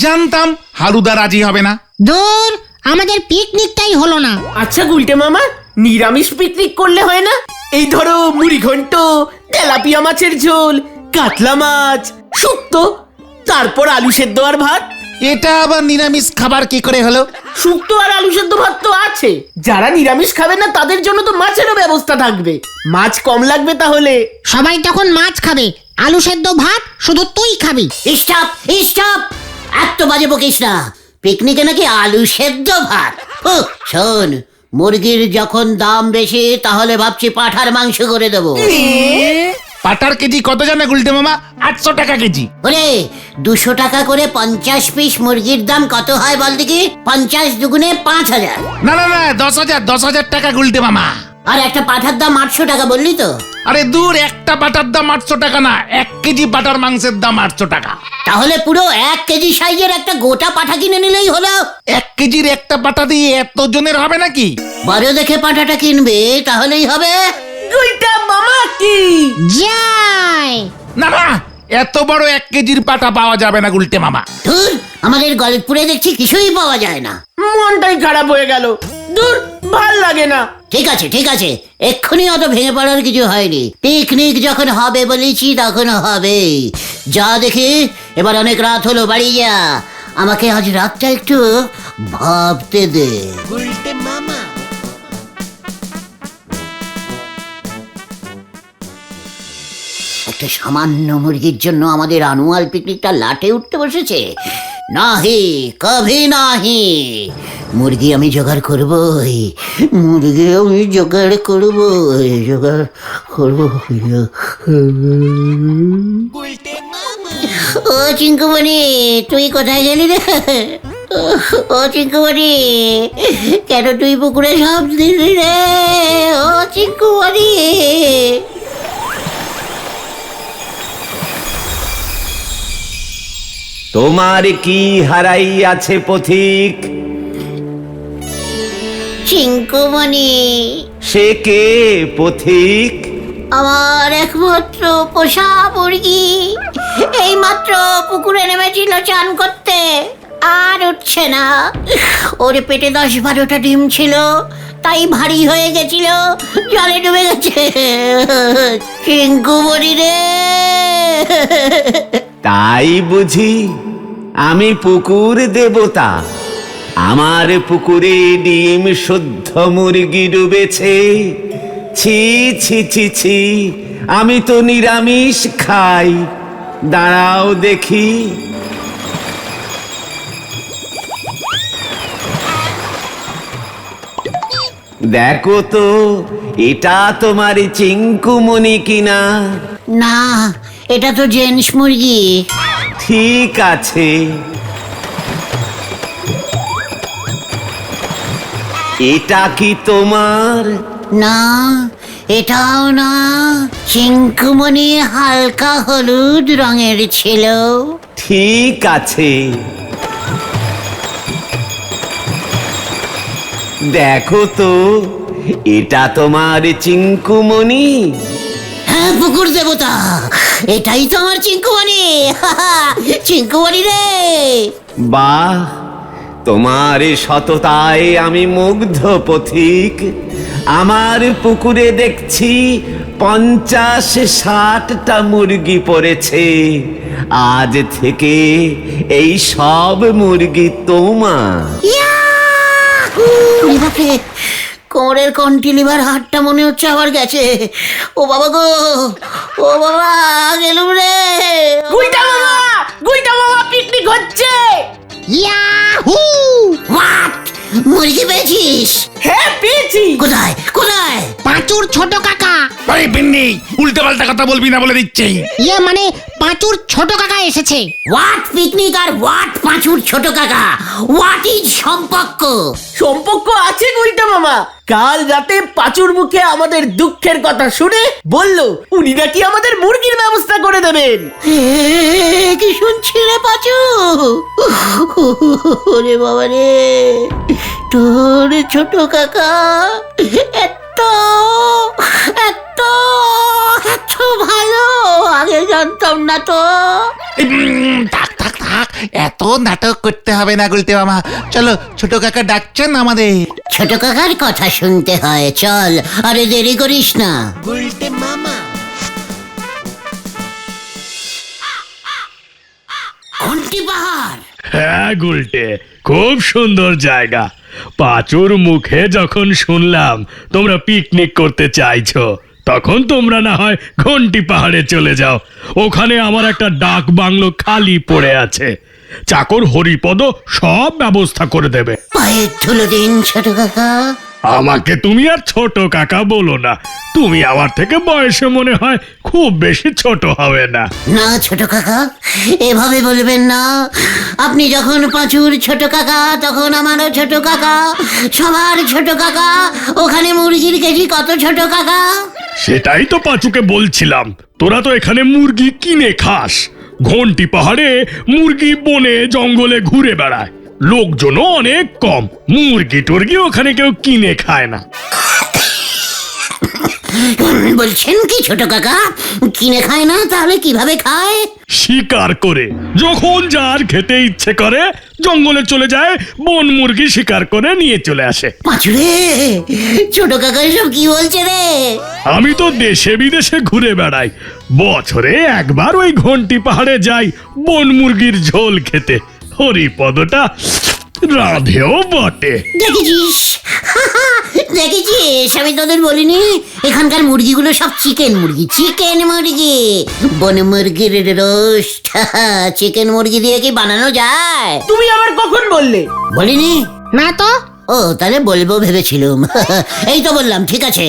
জানতাম হারুদা রাজি হবে না। দূর, আমাদের পিকনিকটাই হলো না। আচ্ছা গুলটে মামা, নিরামিষ পিকনিক করলে হয় না? এই ধরো মুড়ি ঘন্ট, তেলাপিয়া মাছের ঝোল, কাতলা মাছ, শুক্তো, তারপর আলু সেদ্ধ আর ভাত। এটা আবার নিরামিষ খাবার কি করে হলো? শুক্তো আর আলু সেদ্ধ ভাত তো আছে। যারা নিরামিষ খাবে না তাদের জন্য তো মাছেরও ব্যবস্থা থাকবে। মাছ কম লাগবে তাহলে। সবাই তখন মাছ খাবে, আলু সেদ্ধ ভাত শুধু তুই খাবি। স্টপ। এত বাজে বকিস না। পিকনিকে নাকি আলু সেদ্ধ ভাত? শোন, মুরগির যখন দাম বেশি তাহলে ভাবছি পাঠার মাংস করে দেবো। পাটার কেজি কত জানে গুলটে মামা? 800 টাকা কেজি। ওরে, 200 টাকা করে 50 পিস মুরগির দাম কত হয় বল দেখি? 50 দুগুণে 5000। না 10,000 টাকা গুলটে মামা। আর একটা পাঠার দাম 800 টাকা বললি তো? আরে দূর, একটা পাটার দাম 800 টাকা না, 1 কেজি পাটার মাংসের দাম 800 টাকা। তাহলে পুরো 1 কেজি সাইজের একটা গোটা পাঠা কিনে নিলেই হলো। 1 কেজির একটা পাটা দিয়ে এত জনের হবে নাকি? বড় দেখে পাঠাটা কিনবে, তাহলেই হবে। গুলটা মামা কি যাই। না এত বড় 1 কেজির পাটা পাওয়া যাবে না গুলটে মামা। ধুর, আমাদের গলতপুরে দেখছি কিছুই পাওয়া যায় না। মনটাই খারাপ হয়ে গেল। দূর, ভাল লাগে না। ঠিক আছে, এক্ষুনি অত ভেঙে পড়ার কিছু হয়নি। পিকনিক যখন হবে বলেছি তখন হবে। যা দেখি, এবার অনেক রাত হলো, বাড়ি যা। আমাকে আজ রাতটা একটু ভাবতে দে। একটা সামান্য মুরগির জন্য আমাদের অ্যানুয়াল পিকনিকটা লাটে উঠতে বসেছে। নাহি, কভি নাহি। মুরগি আমি জোগাড় করবই। ও চিঙ্কুমণি, তুই কোথায় গেলি রে? ও চিঙ্কুমণি, কেন তুই পুকুরে সব দিলি রে? ও চিঙ্কুমণি। তোমার কি হারাই আছে পথিক? চিঙ্কুমণি। সে কে পথিক? আমার একমাত্র পোষা মুরগি। এই মাত্র পুকুরে নেমেছিল চান করতে, আর উঠছে না। ওর পেটে 10-12টা ডিম ছিল, তাই ভারী হয়ে গেছিল, জলে ডুবে গেছে। চিঙ্কুমণি রে। তাই বুঝি? আমি পুকুর দেবতা? আমার পুকুরে ডিম শুদ্ধ মুরগি ডুবেছে। ছি ছি ছি ছি, আমি তো নিরামিষ খাই। দাঁড়াও দেখি। দেখো তো, এটা তোমার চিঙ্কুমণি কিনা? না, এটা তো জেন্টস মুরগি। ঠিক আছে, এটা কি তোমার? না, এটাও না। চিঙ্কুমণি হালকা হলুদ রঙের ছিল। ঠিক আছে, দেখো তো, এটা তোমার চিঙ্কুমণি? হ্যাঁ, পুকুর দেবতা, এটাই তো আমার চিঙ্কুমণি। চিঙ্কুমণি রে। বাহ, তোমার সততায় আমি মুগ্ধ পথিক। আমার পুকুরে দেখছি 50-60টা মুরগি পড়েছে। আজ থেকে এই সব মুরগি তোমার। বাপরে, কোমরের কন্টিলিভার হাড়টা মনে হচ্ছে আবার গেছে। ও বাবা গো, ও বাবা, গেলুম রে। গুলটা মামা পিকনিক হচ্ছে। ইয়াহু! হোয়াট? মুরগি পেয়েছিস? হ্যাঁ, পেয়েছি। কোথায়? পাঁচুর ছোট কাকা। আরে বিন্নি, উল্টো পাল্টা কথা বলবি না বলে দিচ্ছি। ইয়ে মানে পাঁচুর ছোট কাকা এসেছে। হোয়াট পিকনিক আর হোয়াট পাঁচুর ছোট কাকা, হোয়াট ইজ সম্পর্ক? সম্পর্ক আছে গুলটা মামা। কাল রাতে পাঁচুর মুখে আমাদের দুঃখের কথা শুনে বলল উনি নাকি আমাদের মুরগির ব্যবস্থা করে দেবেন। কি শুনছি রে পাঁচু? ওরে বাবা রে, তোর ছোট কাকা এত এত এত ভালো, আগে জানতাম না তো। থাক থাক থাক, এত নাটক করতে হবে না গুলতে মামা। চলো, ছোট কাকা ডাকছেন আমাদের। ছোট কাকার কথা শুনতে হয়, চল, আরে দেরি করিস না। ঘন্টি পাহাড়। হ্যাঁ গুলটে, খুব সুন্দর জায়গা। পাঁচুর মুখে যখন শুনলাম তোমরা পিকনিক করতে চাইছো, তখন তোমরা না হয় ঘন্টি পাহাড়ে চলে যাও। ওখানে আমার একটা ডাক বাংলো খালি পড়ে আছে, চাকর হরিপদ সব ব্যবস্থা করে দেবে। পায়ের ধুলো দিন ছোট কাকা। আমাকে তুমি আর ছোট কাকা বলো না, তুমি আমার থেকে বয়সে মনে হয় খুব বেশি ছোট হবে না। না ছোট কাকা, এভাবে বলবেন না। আপনি যখন পাঁচুর ছোট কাকা, তখন আমারও ছোট কাকা, সবার ছোট কাকা। ওখানে মুরগির কেজি কত ছোট কাকা? সেটাই তো পাঁচুকে বলছিলাম, তোরা তো এখানে মুরগি কিনে খাস। ঘন্টি পাহাড়ে মুরগি বনে জঙ্গলে ঘুরে বেড়ায়, লোকজনও অনেক কম, মুরগি টুরগি ওখানে কেউ কিনে খায় না। বলছেন কি ছোট কাকা, কিনে খায় না? তাহলে কিভাবে খায়? শিকার করে। যখন যার খেতে ইচ্ছে করে জঙ্গলে চলে যায়, বন মুরগি শিকার করে নিয়ে চলে আসে। পাঁচুরে, ছোট কাকা এসব কি বলছে রে? আমি তো দেশে বিদেশে ঘুরে বেড়াই, বছরে একবার ওই ঘন্টি পাহাড়ে যাই বন মুরগির ঝোল খেতে। হরিপদটা রাধেও বটে। দেখেছিস দেখেছিস, আমি তোদের বলিনি এখানকার মুরগিগুলো সব চিকেন মুরগি। চিকেন মুরগি, বন মুরগির রোস্ট। চিকেন মুরগি দিয়ে কি বানানো যায়? তুমি আবার কখন বললে? বলিনি? না তো। ও, তাহলে বলবো ভেবেছিলাম। এই তো বললাম, ঠিক আছে।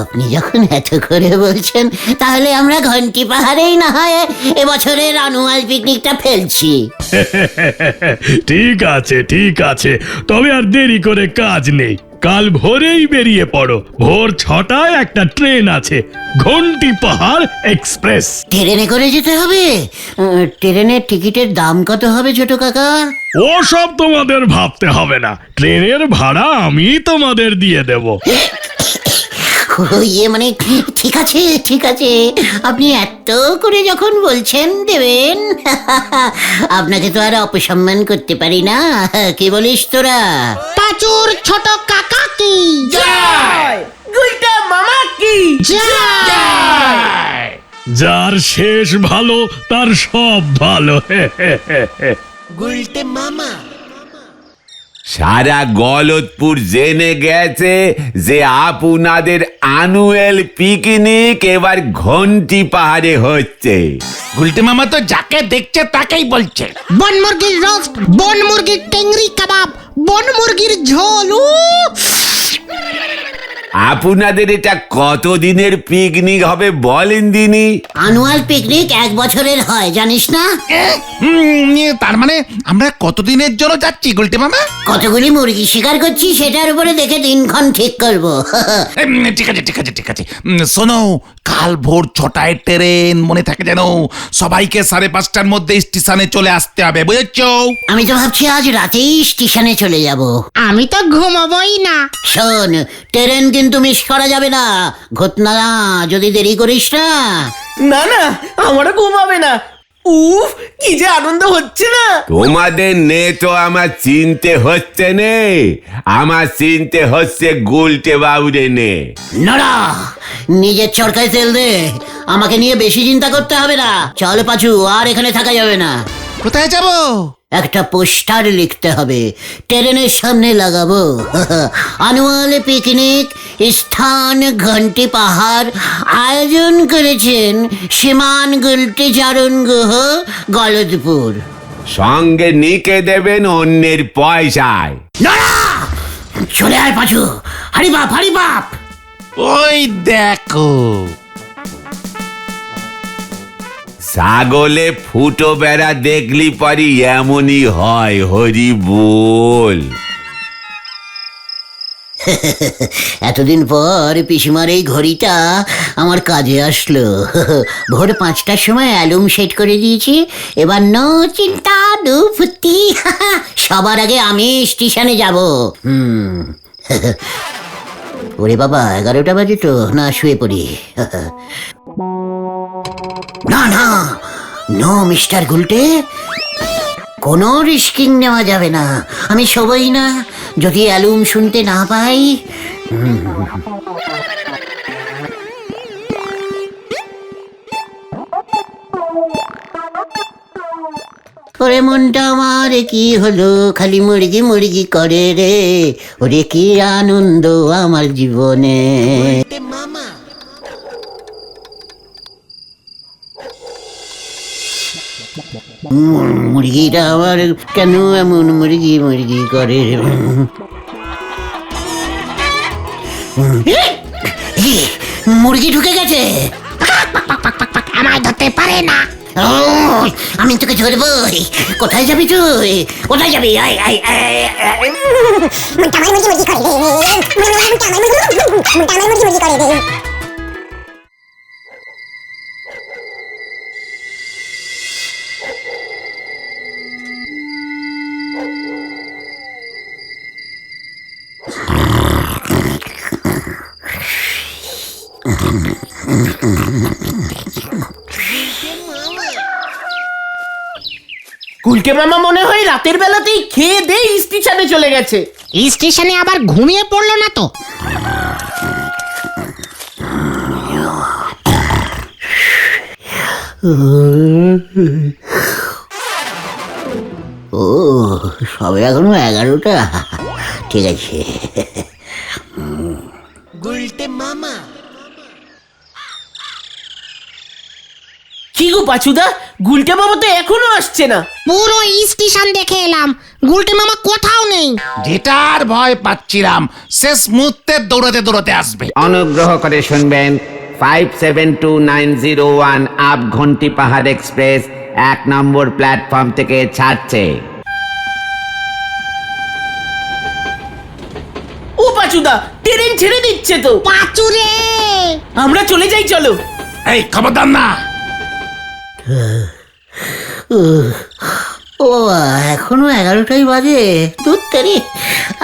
আপনি যখন এত করে বলছেন, তাহলে আমরা ঘন্টি পাহাড়েই না হয় এবছরের অ্যানুয়াল পিকনিকটা ফেলছি। ঠিক আছে ঠিক আছে, তবে আর দেরি করে কাজ নেই। কাল ভোরেই বেরিয়ে পড়ো। ভোর 6টায় একটা ট্রেন আছে, ঘন্টি পাহাড় এক্সপ্রেস। ট্রেনে করে যেতে হবে? ট্রেনের টিকিটের দাম কত হবে ছোট কাকা? ও সব তোমাদের ভাবতে হবে না, ট্রেনের ভাড়া আমি তোমাদের দিয়ে দেব। ইয়ে মানে, ঠিক আছে ঠিক আছে, আপনি এত করে যখন বলছেন দেবেন। আপনাকে তো আর অপসম্মান করতে পারি না, কি বলিস তোরা? পাঁচুর ছোট কাকা কি জয়! গুলটা মামা কি জয়! যার শেষ ভালো তার সব ভালো। সারা গলতপুর জেনে গেছে যে আপনাদের অ্যানুয়াল পিকনিক এবার ঘন্টি পাহাড়ে হচ্ছে। গুলতে মামা তো যাকে দেখছে তাকেই বলছে। বন মুরগির রোস্ট, বন মুরগির টেংরি কাবাব, বন মুরগির ঝোল। আপনাদের এটা কতদিনের পিকনিক হবে বলেন দিনি? অ্যানুয়াল পিকনিক 1 বছরের হয়, জানিস না? তার মানে আমরা কতদিনের জন্য যাচ্ছি গুলতে মামা? কতগুলি মুরগি শিকার করছি সেটার উপরে দেখে দিনক্ষণ ঠিক করব। ঠিক আছে ঠিক আছে ঠিক আছে। শোনো, কাল ভোর 6টায় ট্রেন, মনে থাকে যেন। সবাইকে 5:30টার মধ্যে স্টেশনে চলে আসতে হবে, বুঝেছো? আমি তো ভাবছি আজ রাতেই স্টেশনে চলে যাব। আমি তো ঘুমাবই না। শোন, ট্রেন কিন্তু মিস করা যাবে না। ঘটনা যদি দেরি করিস না। না না, আমারও ঘুমাবে না। উফ, কি যে আনন্দ হচ্ছে না। তোমাদের নে তো আমার চিনতে হচ্ছে নে, আমার চিনতে হচ্ছে গুলটে বাবুরে নে। নড়া, নিজের চরকায় তেল দে। আমাকে নিয়ে বেশি চিন্তা করতে হবে না। চল পাঁচু, আর এখানে থাকা যাবে না। কোথায় যাব? একটা পোস্টার লিখতে হবে, ট্রেনের সামনে লাগাবো। অ্যানুয়াল পিকনিক, স্থান ঘন্টি পাহাড়, আয়োজন করেছেন সীমান গুলটি চারণ গুহ, গলদপুর। সঙ্গে নিকে দেবেন অন্যের পয়সায়। নড়া, চলে আয় পাঁচু, হারি বাপ হারি বাপ। ওই দেখো। ছাগলে ফুটো বেড়া দেখলি পারি এমনই হয়, হরি বল। এতদিন পর পিসিমার এই ঘড়িটা আমার কাজে আসলো। ভোর 5টার সময় অ্যালুম সেট করে দিয়েছি। এবার নো চিন্তা নো ফুর্তি, সবার আগে আমি স্টেশনে যাব। ওরে বাবা, 11টা বাজে তো, না শুয়ে পড়ি। না না, নো মিস্টার গুলটে, কোনো রিস্কিং নেওয়া যাবে না। আমি শোবই না যদি অ্যালুম শুনতে না পাই। ওরে মনটা আমার কি হলো, খালি মুরগি মুরগি করে রে, ওরে কি আনন্দ আমার জীবনে। মুরগিটা আমার কেন এমন মুরগি মুরগি করে? মুরগি ঢুকে গেছে, আমায় ধরতে পারে না। আমি তোকে ধরবই। কোথায় যাবি তুই? কোথায় যাবি? আয় আয় আয়। কুলকে মামা মনে হয় রাতের বেলাতেই খেয়ে দিয়ে স্টেশনে চলে গেছে। স্টেশনে আবার ঘুমিয়ে পড়লো না তো? ও সবে এখনো 11টা, ঠিক আছে। কি গো পাচুদা, গুলটে মামা তো এখনো আসছে না। পুরো স্টেশন দেখে এলাম, গুলটে মামা কোথাও নেই। যেটার ভয় পাচ্ছিলাম শেষ মুহূর্তে দৌড়াতে দৌড়াতে আসবে। অনুগ্রহ করে শুনবেন, 572901 আপ ঘন্টি পাহাড় এক্সপ্রেস 1 নম্বর প্ল্যাটফর্ম থেকে ছাড়ছে। ও পাচুদা, ট্রেন ছেড়ে দিচ্ছে তো। পাচুরে, আমরা চলে যাই, চলো। এই খবরদার না। ও এখনো 11টাই বাজে, দূর তেরি।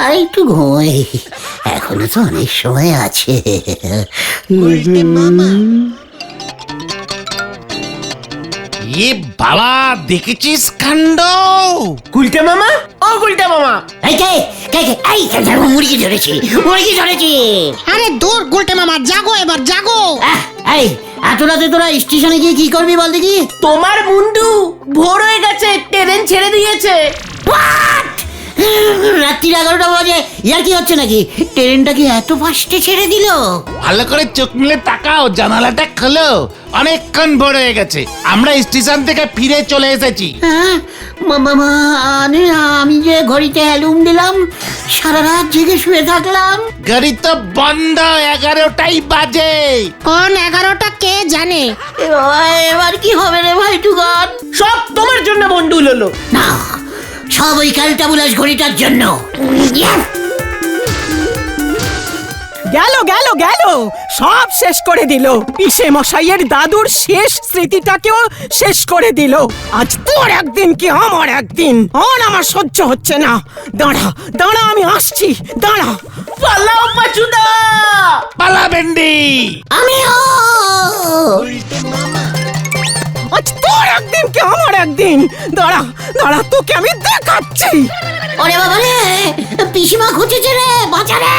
আর একটু ঘুমাই, এখনো তো অনেক সময় আছে। এ বাবা, দেখেছিস কাণ্ড? গুলটে মামা, ও গুলটে মামা। এই কে কে কে? এই মুরগি ধরেছি, মুরগি ধরেছি। আরে দূর গুলটে মামা, জাগো এবার জাগো। এই এত রাতে তোরা স্টেশনে গিয়ে কি করবি বল দেখি? তোমার মুন্ডু ভোর হয়ে গেছে, ট্রেন ছেড়ে দিয়েছে। রাত্রি 11টা বাজে, ইয়ার কি হচ্ছে নাকি? ট্রেনটা কি এত ফাস্টে ছেড়ে দিল? ভালো করে চোখ মিলে তাকাও, জানালাটা খোলো। অনেকক্ষণ ভোর হয়ে গেছে, আমরা স্টেশন থেকে ফিরে চলে এসেছি। হ্যাঁ আমি যে ঘড়িতে অ্যালুম দিলাম, সারা রাত জেগে শুয়ে থাকলাম। গাড়ি তো বন্ধ, 11টাই বাজে। কোন 11টা কে জানে? এবার কি হবে রে ভাই টুকান? সব তোমার জন্য মন্ডুল হলো। না, সব ওই ক্যালটাবুলাস ঘড়িটার জন্য। গেল গেল গেল, সব শেষ করে দিল। পিসে মশাইয়ের দাদুর শেষ স্মৃতিটাকেও শেষ করে দিল। আজ তোর একদিন কি আমার একদিন। আর আমার সহ্য হচ্ছে না। দাঁড়া দাঁড়া, আমি আসছি, দাঁড়া। পালাও পাচুদা, পালা ভেন্ডি। আমিও। আজ তোর একদিন কি আমার একদিন। দাঁড়া দাঁড়া, তোকে আমি দেখাচ্ছি। ওরে বাবা রে, পিসিমা খুঁজেছে রে, বাঁচা রে।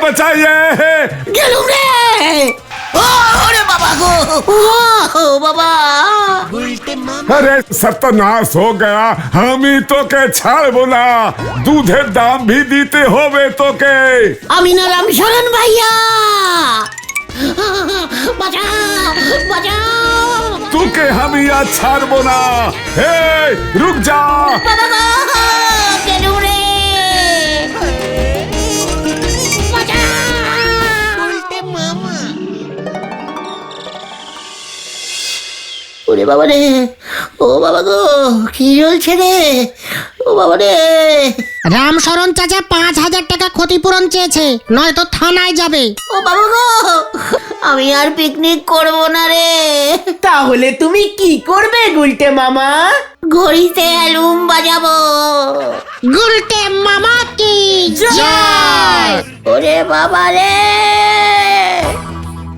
বাঁচাইয়ে গেলুম রে। ওরে বাবা গো, ও বাবা। अरे सत्यानाश हो गया, আমি তোকে ছাড়বো না। দুধের দাম भी দিতে হবে তোকে। আমি না রামশরণ ভাইয়া, বাঁচাও বাঁচাও। তোকে আমি আর ছাড়বো না। এই রুক যা। বাবা গো, গেলুম রে, বাঁচাও। বাবা রে, ও বাবা গো, কি জ্বলছে রে, ও বাবা রে। রামশরণ চাচা 5,000 টাকা ক্ষতিপূরণ চেয়েছে, নয়তো থানায় যাবে। ও বাবা গো, আমি আর পিকনিক করব না রে। তাহলে তুমি কি করবে গুলটে মামা? ঘড়িতে অ্যালুম বাজাবো। গুলটে মামা কি জয়। ওরে বাবা রে,